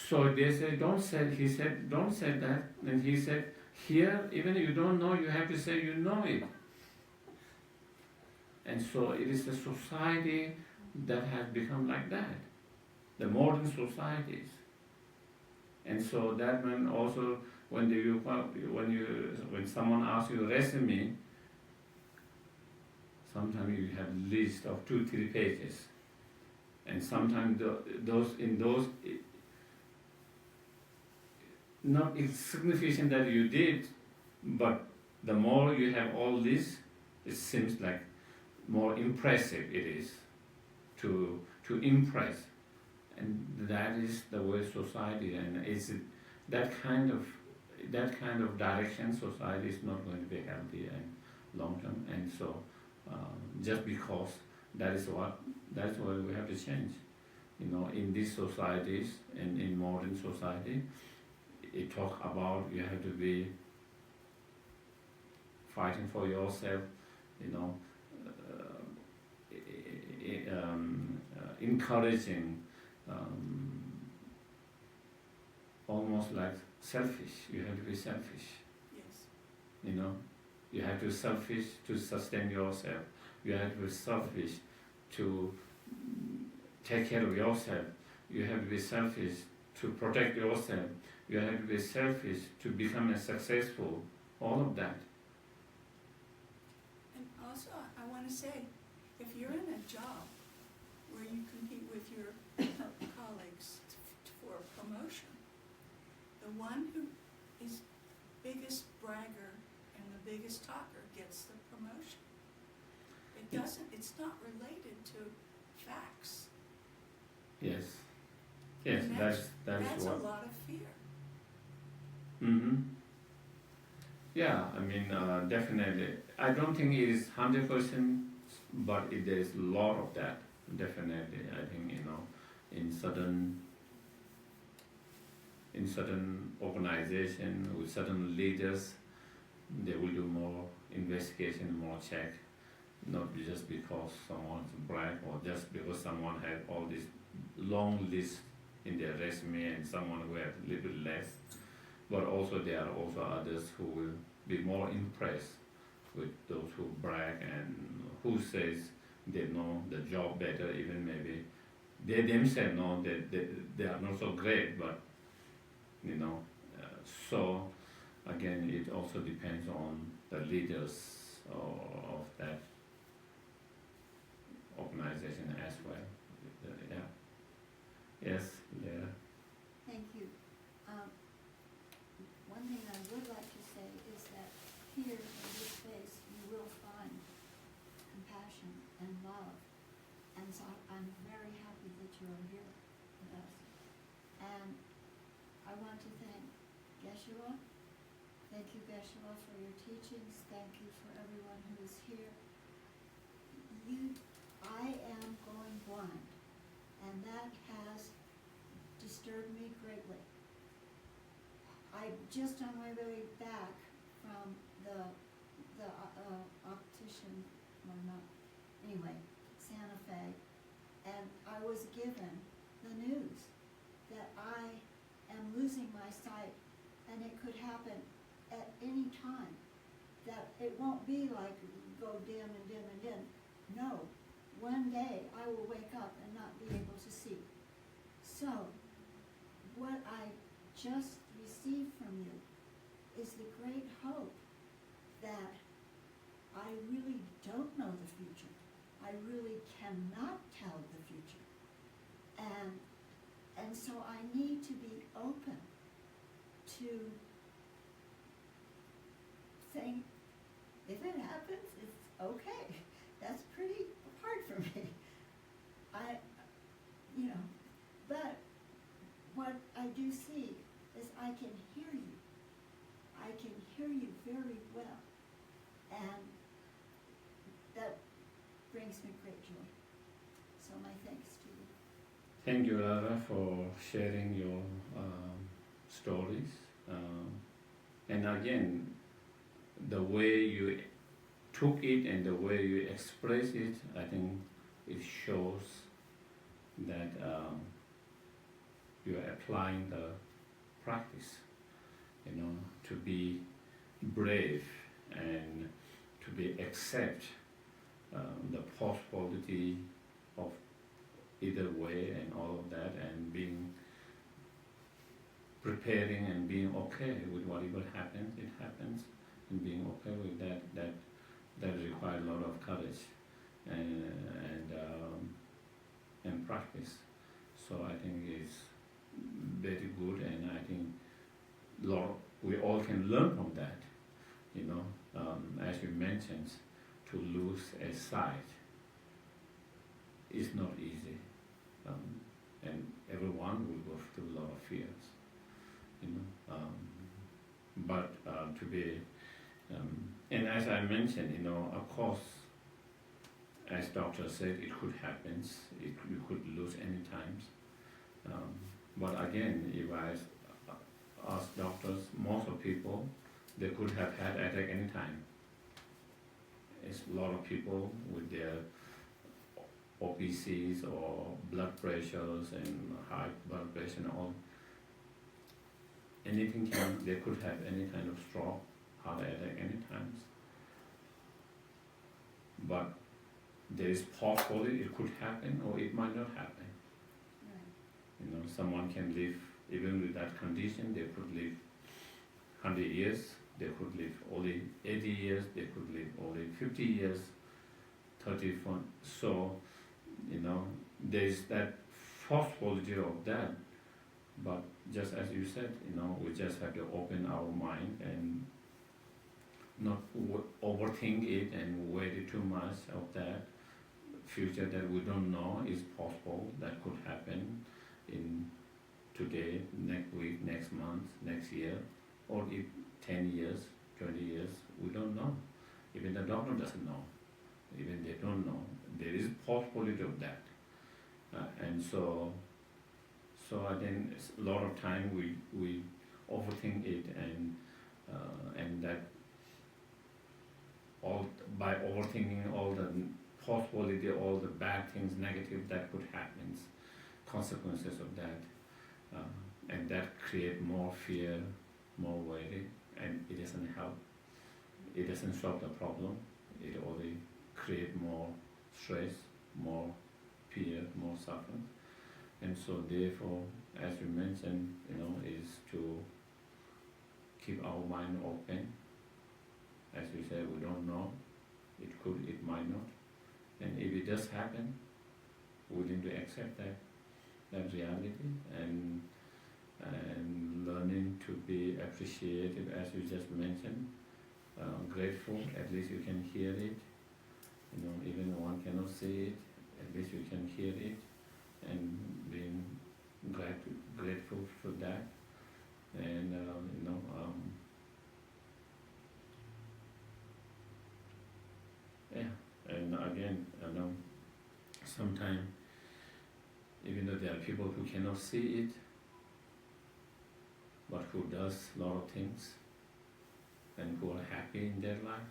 So they say don't say. He said don't say that. And he said here even if you don't know, you have to say you know it. And so it is a society that has become like that, the modern societies. And so that means also when someone asks you a resume, sometimes you have a list of 2-3 pages, and sometimes those not significant that you did, but the more you have all this, it seems like more impressive it is to impress. And that is the way society, and it's that kind of direction society is not going to be healthy and long term. And so just because that's why we have to change. In these societies and in modern society, it talk about you have to be fighting for yourself, encouraging, almost like selfish. You have to be selfish.
Yes.
You have to be selfish to sustain yourself. You have to be selfish to take care of yourself. You have to be selfish to protect yourself. You have to be selfish to become successful. All of that.
And also, I want to say, if you're in a job where you compete with your colleagues for a promotion, the one who is biggest bragger and the biggest talker gets the promotion. It's not related to facts.
Yes. Yes,
And
that's
that's
what.
a lot of fear.
Mm-hmm. Yeah, I mean, definitely. I don't think it is 100%, but there is a lot of that. Definitely, I think in certain organization with certain leaders, they will do more investigation, more check, not just because someone's brag or just because someone had all this long list in their resume and someone who had a little bit less. But also there are also others who will be more impressed with those who brag and who says they know the job better, even maybe they themselves know that they are not so great, but so again it also depends on the leaders of that organization as well. Yeah. Yes, yeah.
Thank you. One thing I would like to say is that here in this space, you will find compassion and love. And so I'm very happy that you're here with us. And I want to thank Geshe. Thank you, Geshe, for your teachings. Thank you for everyone who is here. I am going blind, and that has disturbed me greatly. I just on my way back from the optician, or not, anyway, Santa Fe, and I was given the news that any time, that it won't be like go dim and dim and dim. No, one day I will wake up and not be able to see. So, what I just received from you is the great hope that I really don't know the future. I really cannot tell the future. And so I need to be open to saying, if it happens, it's okay. That's pretty hard for me. But what I do see is I can hear you. I can hear you very well. And that brings me great joy. So my thanks to you.
Thank you, Lara, for sharing your stories. And again, the way you took it and the way you express it, I think it shows that you are applying the practice, to be brave and to be accept the possibility of either way and all of that, and being preparing and being okay with whatever happens, it happens, and being okay with that requires a lot of courage and practice. So I think it's very good, and I think we all can learn from that. As you mentioned, to lose a sight is not easy, and everyone will go through a lot of fears. But to be, and as I mentioned, of course, as doctor said, it could happen. You could lose any times. But again, if I ask doctors, most of people, they could have had attack any time. It's a lot of people with their obesities or blood pressures and high blood pressure and all. Anything they could have any kind of stroke, heart attack any times. But there is possibility it could happen or it might not happen.
Right.
Someone can live, even with that condition, they could live 100 years, they could live only 80 years, they could live only 50 years, 34. So, there is that possibility of that. But just as you said, we just have to open our mind and not overthink it and worry too much of that future that we don't know is possible, that could happen in today, next week, next month, next year, or if 10 years, 20 years, we don't know. Even the doctor doesn't know. Even they don't know. There is possibility of that. And so I think a lot of time we overthink it, and that all by overthinking all the possibility, all the bad things, negative that could happen, consequences of that, and that create more fear, more worry, and it doesn't help. It doesn't solve the problem. It only create more stress, more fear, more suffering. And so therefore, as you mentioned, is to keep our mind open. As you said, we don't know. It could, it might not. And if it does happen, willing to accept that reality, and learning to be appreciative, as you just mentioned, grateful, at least you can hear it. Even one cannot see it, at least you can hear it, and being grateful for that. And and again, sometimes even though there are people who cannot see it, but who does a lot of things and who are happy in their life,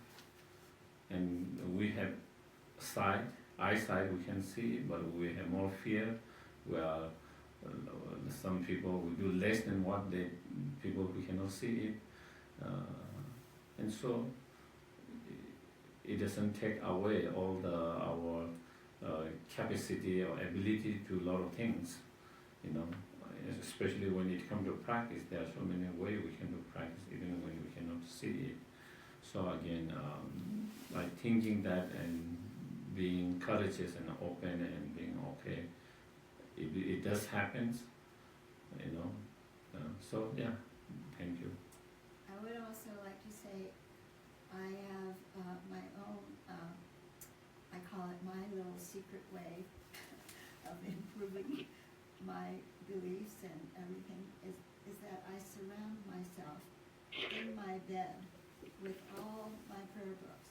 and we have eyesight we can see it, but we have more fear. Where some people will do less than what people who cannot see it, and so it doesn't take away all our capacity or ability to a lot of things, you know. Especially when it comes to practice, there are so many ways we can do practice, even when we cannot see it. So again, like thinking that and being courageous and open and being okay, it does happen, you know. So yeah, thank you.
I would also like to say, I have my own, I call it my little secret way of improving my beliefs and everything, is that I surround myself in my bed with all my prayer books,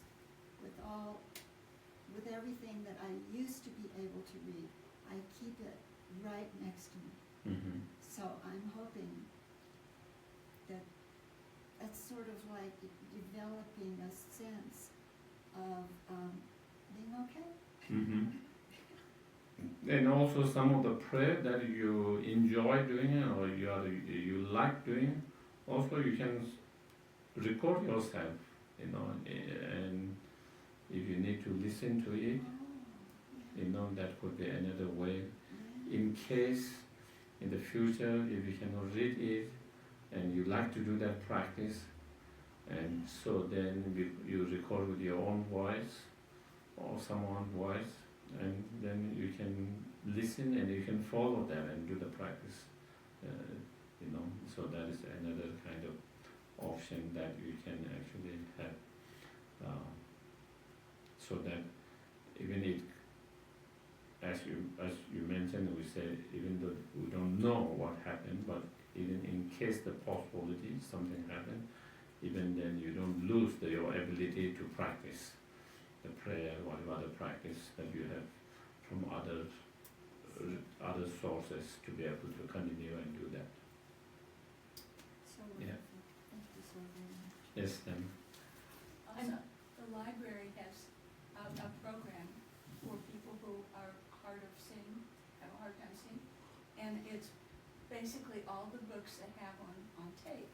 with everything that I used to be able to read. I keep it right next to me.
Mm-hmm.
So I'm hoping that that's sort of like developing a sense of being okay.
Mm-hmm. And also some of the prayer that you enjoy doing it or you like doing, also you can record yourself, you know, and if you need to listen to it,
Oh,
you know, that could be another way.
yeah.
In case in the future, if you cannot read it and you like to do that practice, and so then you record with your own voice or someone's voice, and then you can listen and you can follow them and do the practice, you know. So that is another kind of option that you can actually have, so that even if, as you mentioned, we say even though we don't know what happened, but even in case the possibility something happened, even then you don't lose your ability to practice the prayer or other practice that you have from other sources to be able to continue and do that.
So
Yeah.
wonderful. Thank you so very much.
Yes, then.
Also, the library has a program for people who are hard of seeing, have a hard time seeing, and it's basically all the books they have on tape,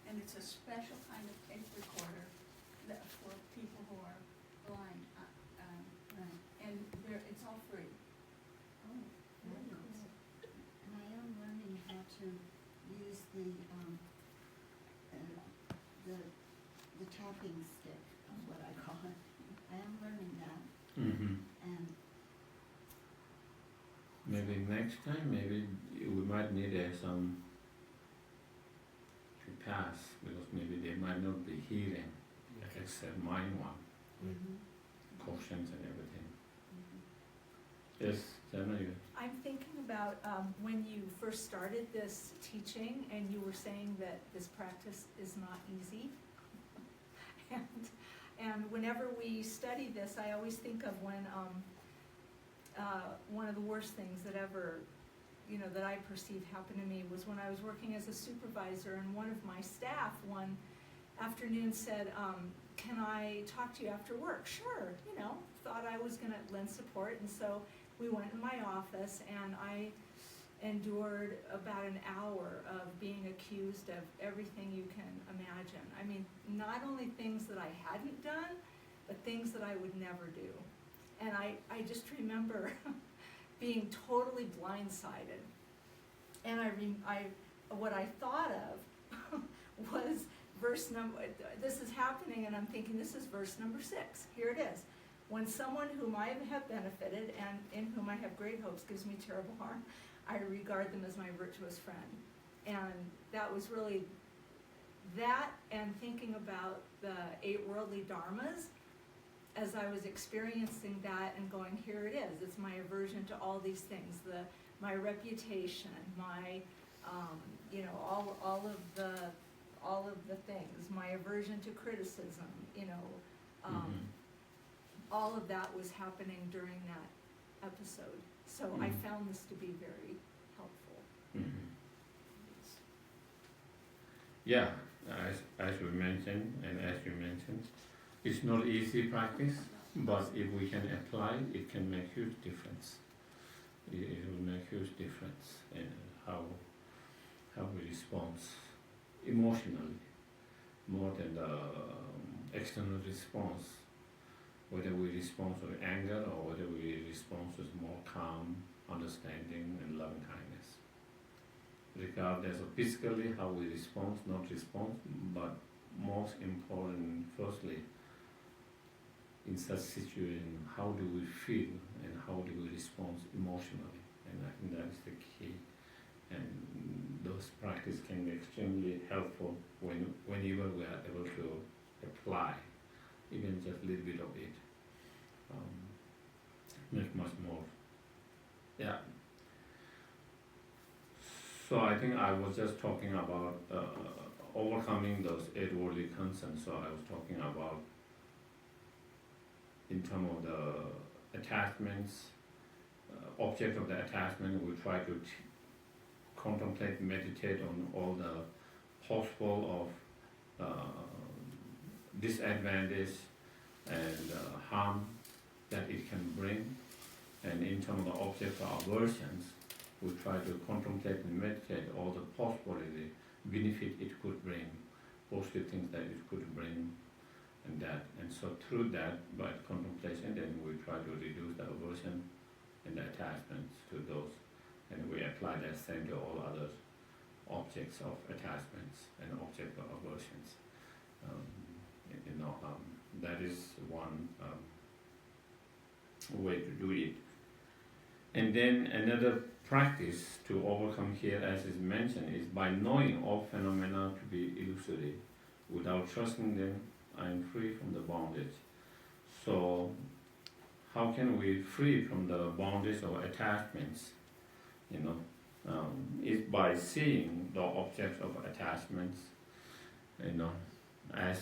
and it's a special kind of tape recorder that for people who are blind,
Right.
and it's all free.
Oh, very cool. And I am learning how to use the tapping stick, is what I call it. I am learning that,
Mm-hmm.
and
Maybe next time, maybe we might need some to pass, because maybe they might not be hearing, except mine one, cautions and everything. Yes, Jana, you.
I'm thinking about when you first started this teaching and you were saying that this practice is not easy. And whenever we study this, I always think of when one of the worst things that ever, that I perceived happened to me was when I was working as a supervisor, and one of my staff one afternoon said, can I talk to you after work? Sure, thought I was gonna lend support, and so we went in my office, and I endured about an hour of being accused of everything you can imagine. I mean, not only things that I hadn't done, but things that I would never do. And I just remember being totally blindsided. And what I thought of was this is happening, and I'm thinking, this is verse number 6. Here it is. When someone whom I have benefited and in whom I have great hopes gives me terrible harm, I regard them as my virtuous friend. And that was really that, and thinking about the 8 worldly dharmas as I was experiencing that and going, here it is. It's my aversion to all these things, my reputation, my all of the things, my aversion to criticism, all of that was happening during that episode. So I found this to be very helpful.
Mm-hmm. Yeah, as we mentioned, and as you mentioned, it's not easy practice, but if we can apply it, it can make huge difference. It will make huge difference in how we respond emotionally. more than the external response, whether we respond with anger or whether we respond with more calm, understanding, and loving kindness. Regardless of physically how we respond, not respond, but most important, firstly, in such situation, how do we feel and how do we respond emotionally? And I think that is the key. And those practices can be extremely helpful whenever we are able to apply even just a little bit of it. Make much more. Yeah. So I think I was just talking about overcoming those 8 worldly concerns. So I was talking about in terms of the attachments, object of the attachment, we try to contemplate, meditate on all the possible of disadvantage and harm that it can bring. And in terms of the object of aversions, we try to contemplate and meditate all the possibility, benefit it could bring, positive things that it could bring, and that. And so through that, by contemplation, then we try to reduce the aversion and the attachments to those. And we apply that same to all other objects of attachments and objects of aversions. That is one way to do it. And then another practice to overcome here, as is mentioned, is by knowing all phenomena to be illusory. Without trusting them, I am free from the bondage. So, how can we free from the bondage of attachments? Is by seeing the objects of attachments, as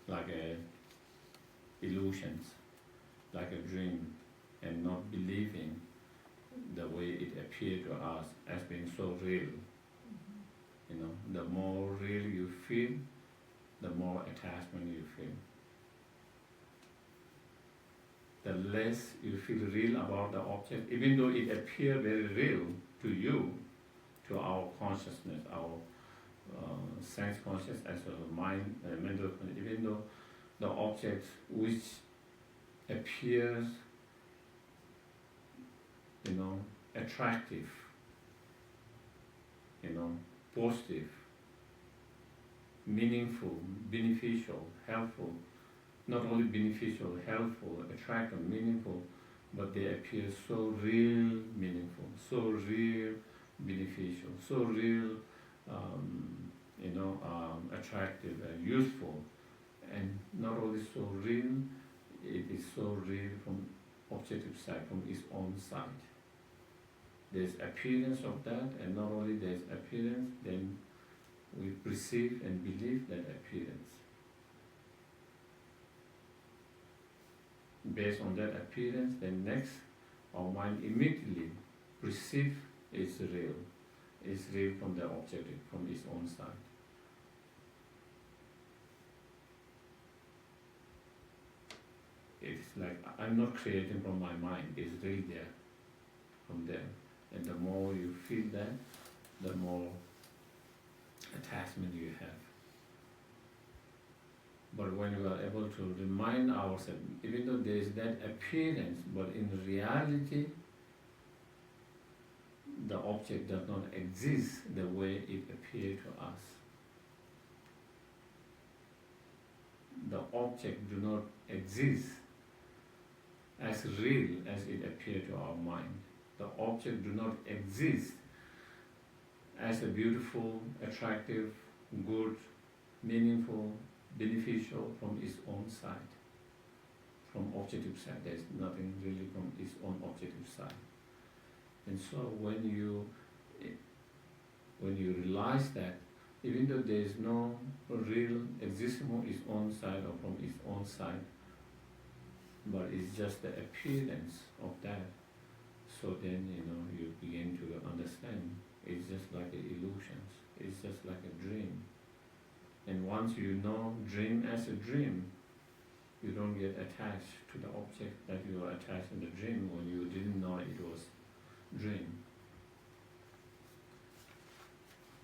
like illusions, like a dream, and not believing the way it appeared to us as being so real. The more real you feel, the more attachment you feel. The less you feel real about the object, even though it appears very real to you, to our consciousness, our sense consciousness as well as mind, mental consciousness, even though the object which appears, attractive, positive, meaningful, beneficial, helpful, not only beneficial, helpful, attractive, meaningful, but they appear so real, meaningful, so real, beneficial, so real, attractive and useful, and not only so real, it is so real from objective side, from its own side. There's appearance of that, and not only there's appearance, then we perceive and believe that appearance. Based on that appearance, then next, our mind immediately perceives it's real from the objective, from its own side. It's like I'm not creating from my mind, it's really there, from there. And the more you feel that, the more attachment you have. But when we are able to remind ourselves, even though there is that appearance, but in reality, the object does not exist the way it appears to us. The object do not exist as real as it appears to our mind. The object do not exist as a beautiful, attractive, good, meaningful, beneficial from its own side. From objective side, there is nothing really from its own objective side. And so when you realize that, even though there is no real existence from its own side or from its own side, but it's just the appearance of that, so then you begin to understand it's just like illusions, it's just like a dream. And once you know dream as a dream, you don't get attached to the object that you were attached in the dream when you didn't know it was dream.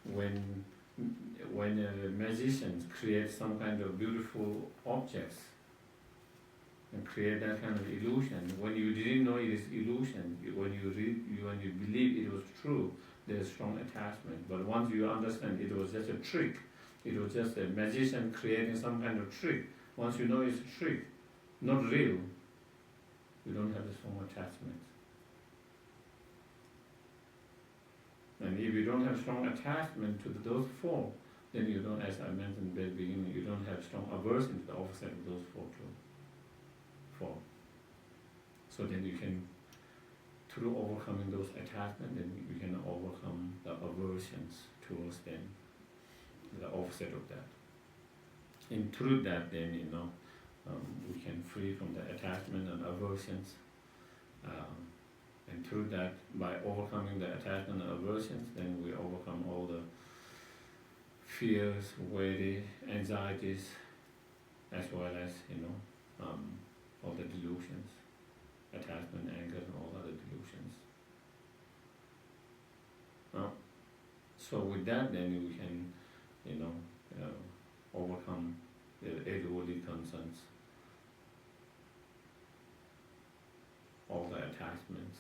When when magicians create some kind of beautiful objects and create that kind of illusion, when you didn't know it is illusion, when you believe it was true, there's strong attachment. But once you understand it was just a trick, it was just a magician creating some kind of trick. Once you know it's a trick, not real, you don't have a strong attachment. And if you don't have strong attachment to those four, then you don't, as I mentioned at the beginning, you don't have strong aversion to the opposite of those four too. So then you can, through overcoming those attachments, then you can overcome the aversions towards them, the opposite of that. And through that, then we can free from the attachment and aversions. And through that, by overcoming the attachment and aversions, then we overcome all the fears, worry, anxieties, as well as all the delusions, attachment, anger, and all other delusions. So with that, then we can, overcome the 8 worldly concerns, all the attachments,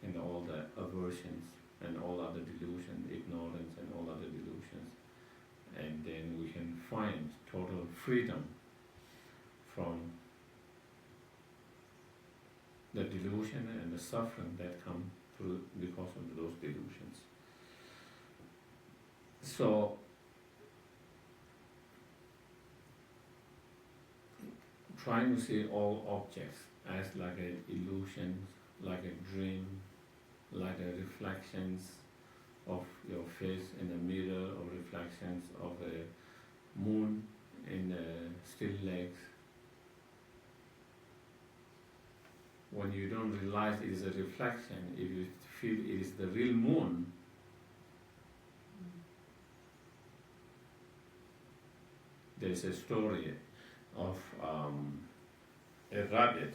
and all the aversions, and all other delusions, ignorance, and all other delusions, and then we can find total freedom from the delusion and the suffering that come through because of those delusions. So, trying to see all objects as like an illusion, like a dream, like a reflections of your face in a mirror, or reflections of a moon in the still lakes. When you don't realize it is a reflection, if you feel it is the real moon, there is a story of a rabbit.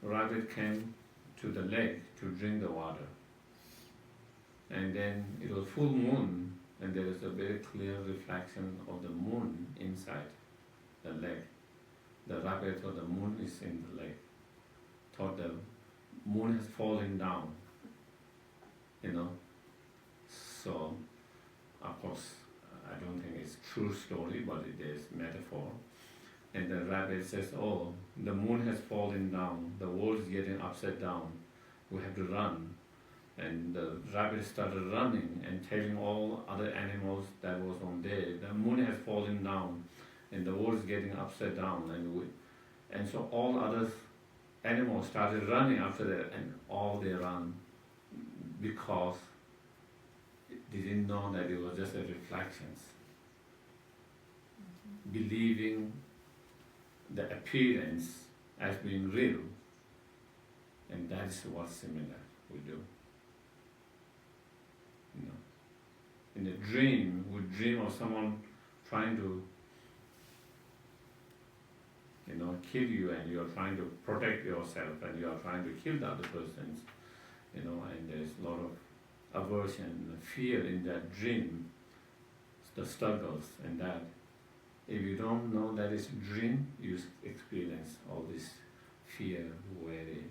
Rabbit came to the lake to drink the water, and then it was full moon, and there is a very clear reflection of the moon inside the lake. The rabbit thought the moon is in the lake, thought the moon has fallen down, So, of course, I don't think it's true story, but it is metaphor. And the rabbit says, oh, the moon has fallen down, the world is getting upside down, we have to run. And the rabbit started running and telling all other animals that was on there, the moon has fallen down, and the world is getting upside down, and so all other animals started running after that, and all they ran because they didn't know that it was just a reflections, believing the appearance as being real, and that is what similar we do. In a dream, we dream of someone trying to kill you, and you're trying to protect yourself, and you're trying to kill the other persons, and there's a lot of aversion, fear in that dream, the struggles, and that. If you don't know that it's a dream, you experience all this fear, worry,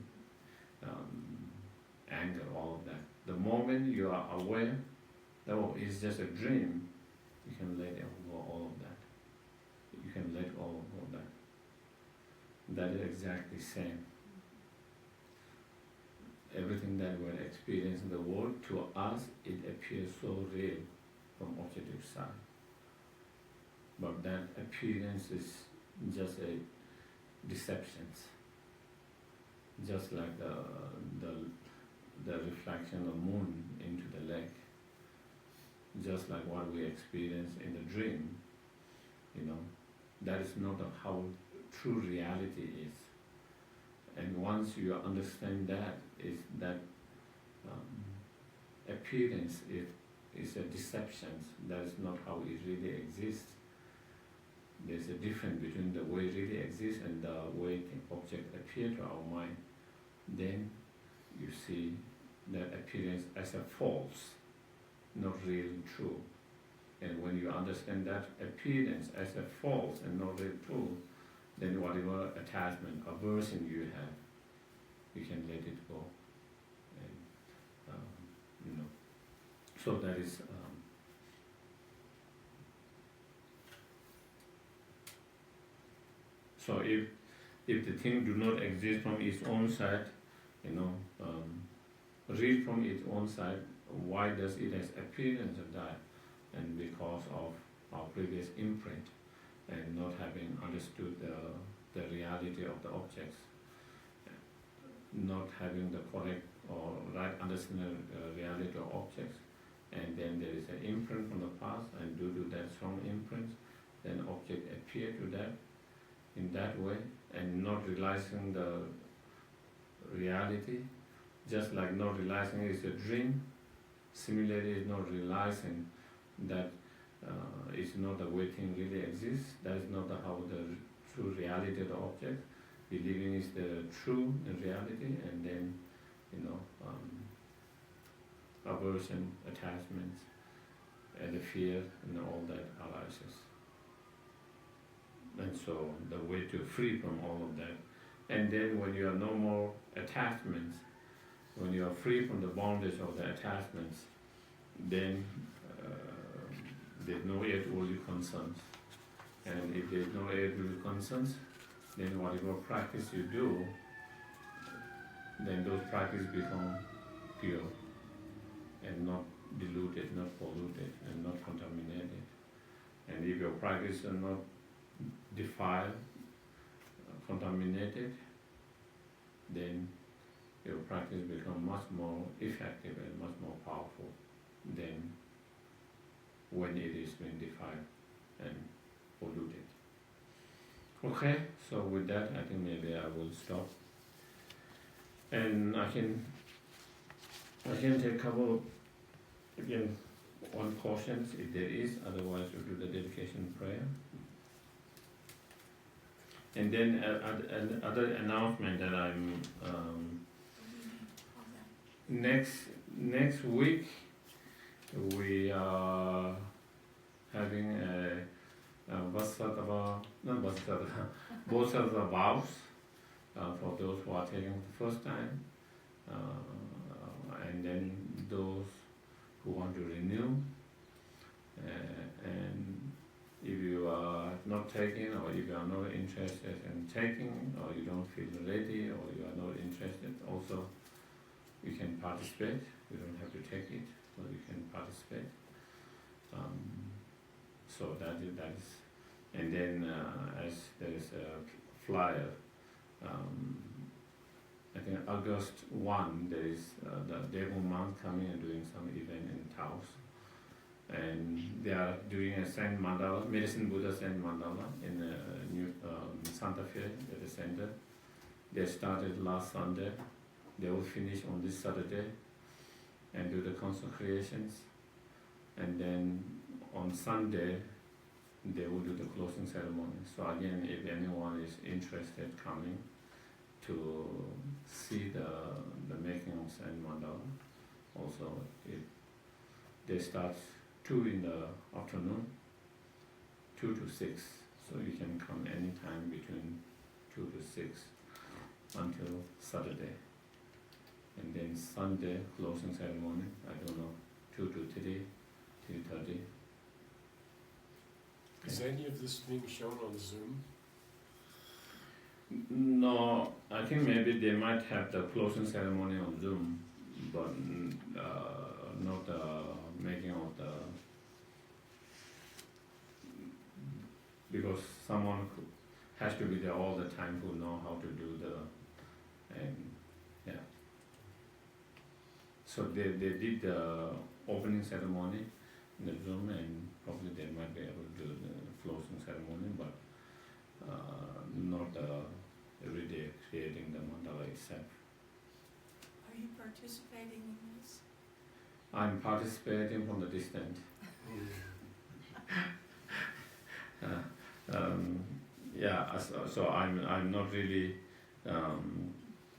anger, all of that. The moment you are aware that it's just a dream, you can let go all of that. You can let go of that. That is exactly the same. Everything that we experience in the world, to us, it appears so real from objective side. But that appearance is just a deception. Just like the reflection of moon into the lake. Just like what we experience in the dream, that is not how true reality is. And once you understand that, is that appearance is a deception. That is not how it really exists. There's a difference between the way it really exists and the way the object appear to our mind. Then you see that appearance as a false, not really true. And when you understand that appearance as a false and not really true, then whatever attachment, aversion you have, you can let it go. And, so that is, so if the thing do not exist from its own side, read from its own side, why does it has appearance of that? And because of our previous imprint and not having understood the reality of the objects, not having the correct or right understanding of reality of objects, and then there is an imprint from the past, and due to that strong imprint, then object appear to that in that way, and not realizing the reality, just like not realizing it's a dream. Similarly, it's not realizing that it's not the way thing really exists. That is not how the true reality of the object. Believing is the true reality, and then aversion, attachments, and the fear, and all that arises. And so the way to free from all of that, and then when you have no more attachments, when you are free from the bondage of the attachments, then there's no earthly concerns. And if there's no earthly concerns, then whatever practice you do, then those practices become pure and not diluted, not polluted, and not contaminated. And if your practice are not defiled, contaminated, then your practice becomes much more effective and much more powerful than when it is being defiled and polluted. Okay, so with that, I think maybe I will stop. And I can take a couple, again, one questions if there is, otherwise we'll do the dedication prayer. And then another announcement that I'm next week we are having a Bodhisattva vows for those who are taking the first time, and then those who want to renew, and if you are not taking, or if you are not interested in taking, or you don't feel ready, or you are not interested, also you can participate. You don't have to take it, but you can participate. So that is, and then as there is a flyer, I think August 1 there is the Devil monk coming and doing some event in Taos. And they are doing a Saint Mandala, Medicine Buddha Saint Mandala in New Santa Fe at the center. They started last Sunday. They will finish on this Saturday and do the consecrations. And then on Sunday, they will do the closing ceremony. So again, if anyone is interested coming to see the making of Saint Mandala, also they start 2 in the afternoon, 2 to 6. So you can come anytime between 2 to 6 until Saturday. And then Sunday, closing ceremony, I don't know, 2 to 3, 3:30.
Is any of this being shown on Zoom?
No, I think maybe they might have the closing ceremony on Zoom, but not the making of the, because someone has to be there all the time who know how to do and yeah. So they did the opening ceremony in the Zoom, and probably they might be able to do the closing ceremony, but not everyday creating the mandala itself.
Are you participating in this?
I'm participating from the distance. Yeah, so I'm not really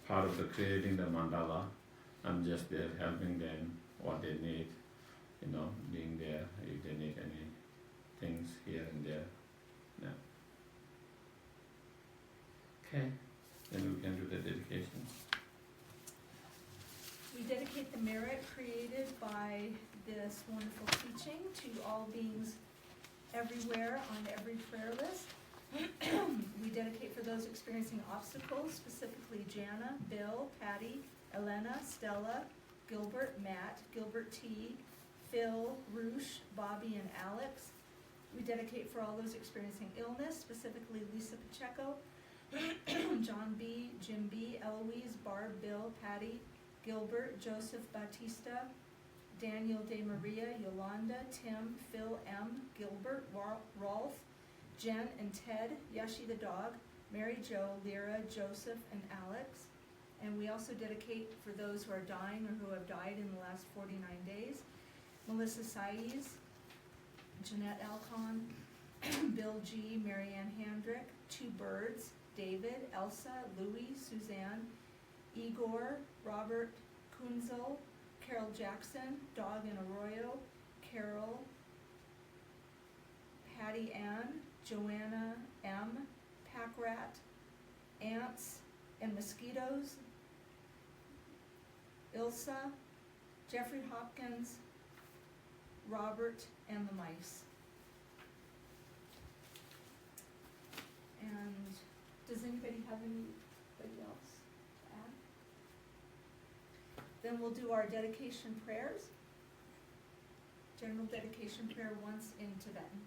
part of the creating the mandala. I'm just there helping them what they need, being there if they need any things here and there. Yeah. Okay, then we can do the dedication.
We dedicate the merit created by this wonderful teaching to all beings everywhere on every prayer list. We dedicate for those experiencing obstacles, specifically Jana, Bill, Patty, Elena, Stella, Gilbert, Matt, Gilbert T, Phil, Roosh, Bobby, and Alex. We dedicate for all those experiencing illness, specifically Lisa Pacheco, John B, Jim B, Eloise, Barb, Bill, Patty, Gilbert, Joseph Batista, Daniel De Maria, Yolanda, Tim, Phil M, Gilbert, Rolf, Jen and Ted, Yeshi the dog, Mary Jo, Lyra, Joseph, and Alex. And we also dedicate for those who are dying or who have died in the last 49 days. Melissa Saiz, Jeanette Alcon, Bill G, Marianne Handrick, Two Birds, David, Elsa, Louie, Suzanne, Igor, Robert Kunzel, Carol Jackson, Dog in Arroyo, Carol, Patty Ann, Joanna M, Pack Rat, Ants and Mosquitoes, Ilsa, Jeffrey Hopkins, Robert, and the mice. And does anybody have anybody else to add? Then we'll do our dedication prayers. General dedication prayer once in Tibetan.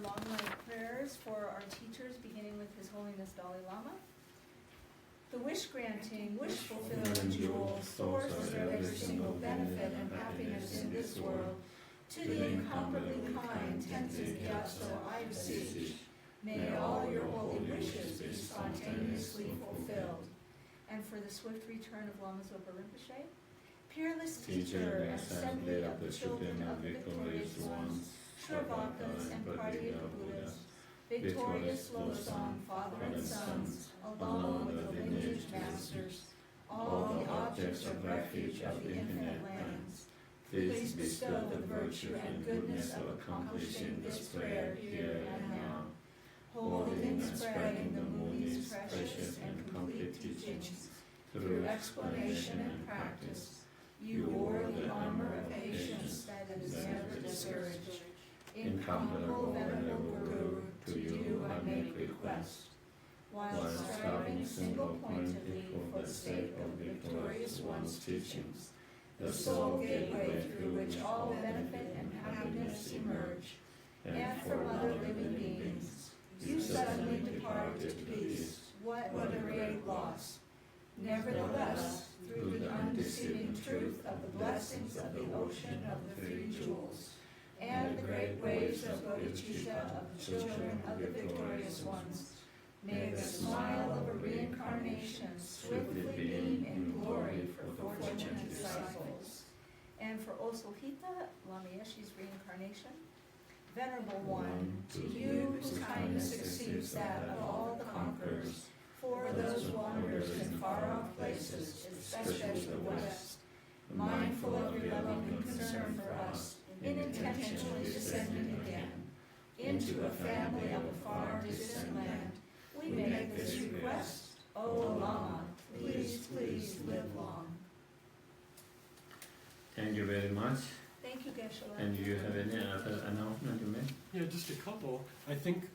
Long night prayers for our teachers, beginning with His Holiness Dalai Lama. The wish-granting, wish-fulfilling jewel, source of every single benefit and happiness in this world, to the incomparably kind Tenzin Gyatso I beseech, may all your holy wishes be spontaneously fulfilled. And for the swift return of Lama Zopa Rinpoche, peerless teacher and assembly of the children of the victorious ones, Shravakas and Pradya Buddhas, victorious Losang, father and sons, along with the lineage masters, all the objects of refuge of the infinite lands, please bestow the virtue and goodness of accomplishing this prayer here and now, holding and spreading the Muni's precious and complete teachings through explanation and practice. You wore the armor of patience that is never discouraged. Incomparable venerable Guru, to you I make request, while striving single-pointedly for the sake of victorious one's teachings, the sole gateway through which all benefit and happiness emerge, and from other living beings, you suddenly departed to peace. What a great loss! Nevertheless, through the undeceiving truth of the blessings of the ocean of the three jewels, and the great waves of bodhicitta of the children of the victorious ones, may the smile of a reincarnation swiftly beam in glory for fortunate disciples. And for Osohita, Lama Yeshe's reincarnation, Venerable One, to you whose kindness exceeds that of all the conquerors, for those wanderers in far-off places, especially the West, mindful of your loving concern for us, in intentionally descending again into a family of a far distant land, we make this request. O Lama, please live long.
thank you very much.
Thank you, Geshe.
And you have any other announcement to make?
Yeah, just a couple. I think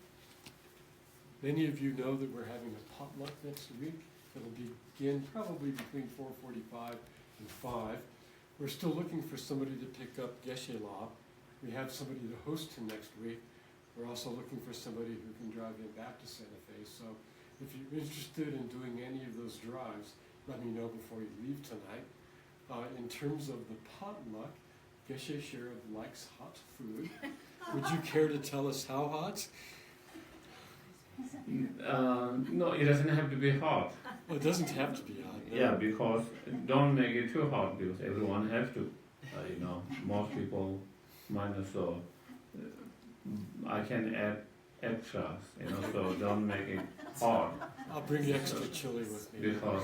many of you know that we're having a potluck next week. It'll begin probably between 4:45 and 5. We're still looking for somebody to pick up Geshe Law. We have somebody to host him next week. We're also looking for somebody who can drive him back to Santa Fe. So if you're interested in doing any of those drives, let me know before you leave tonight. In terms of the potluck, Geshe Sherab likes hot food. Would you care to tell us how hot?
No, it doesn't have to be hot.
Well, it doesn't have to be hot. No.
Yeah, because don't make it too hot because everyone has to. Most people minus so. I can add extras, so don't make it hot
I'll bring the extra chili with me.
because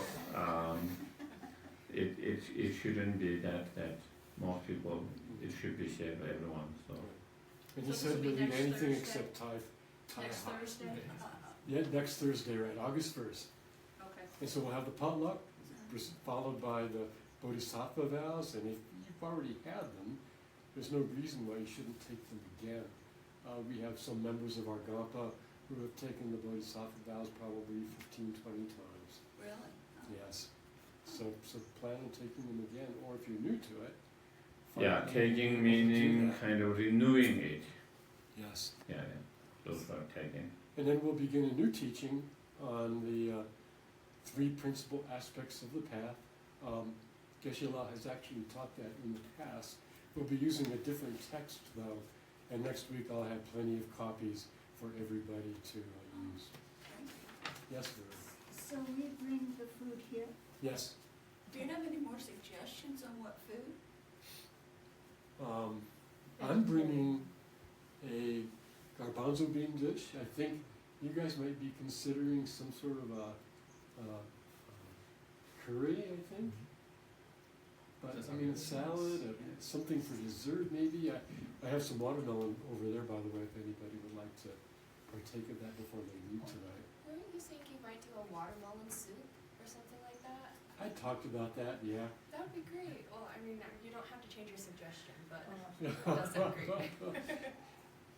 it shouldn't be that most people, it should be shared by everyone, so.
And he
So
said
this will
he'll
be
eat
next
anything
Thursday?
except Thai
Next
hot.
Thursday?
Yeah, next Thursday, right, August 1st.
Okay.
And so we'll have the potluck, followed by the Bodhisattva vows, and if you've already had them, there's no reason why you shouldn't take them again. We have some members of our Gampa who have taken the Bodhisattva vows probably 15, 20 times.
Really?
Yes. So plan on taking them again, or if you're new to it.
Yeah,
find
taking
out how to do
meaning
that.
kind of renewing it.
Yes.
Yeah, those are taking.
And then we'll begin a new teaching on the 3 principal aspects of the path. Geshe La has actually taught that in the past. We'll be using a different text though, and next week I'll have plenty of copies for everybody to use. Yes, Vera?
So we bring the food here?
Yes.
Do you have any more suggestions on what food?
I'm bringing a garbanzo bean dish. I think you guys might be considering some sort of a curry, I think. But I mean, a salad, something for dessert maybe. I have some watermelon over there, by the way, if anybody would like to partake of that before they leave tonight.
Weren't you thinking might do a watermelon soup or something like that?
I talked about that, yeah.
That would be great. Well, I mean, you don't have to change your suggestion, but it does sound great.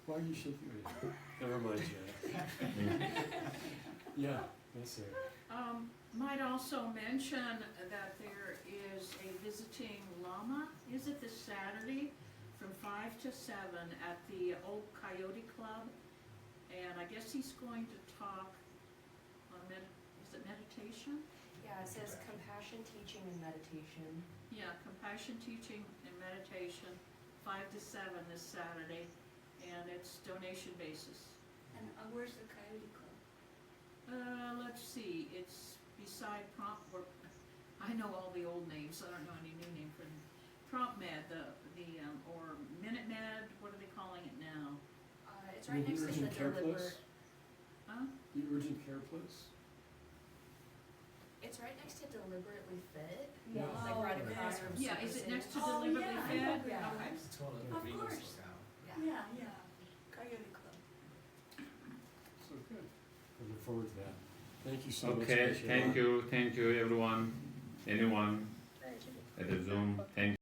Why are you shaking your head? Never mind, Jack. Yeah, that's it.
Might also mention that there is a visiting Lama, is it this Saturday, from 5 to 7 at the Old Coyote Club? And I guess he's going to talk on, is it meditation?
Yeah, it says compassion, teaching, and meditation.
Yeah, compassion, teaching, and meditation, 5 to 7 this Saturday, and it's donation basis.
And where's the Coyote Club?
Let's see, it's beside I know all the old names, I don't know any new name for them. Prompt Med, or Minute Med, what are they calling it now?
It's right next to the
urgent care place?
deliberate.
Huh?
The urgent care place?
It's right next to Deliberately Fit.
Yeah.
Like right across from.
Yeah, is it
Supercity.
next to
Oh,
Deliberately
yeah,
Fed?
yeah.
Okay.
It's totally
Of
Venus
course.
lookout.
Yeah, Coyote Club.
So good. I look forward to that. Thank you so much.
Okay,
Geshe La.
thank you everyone, anyone at the Zoom, thank you.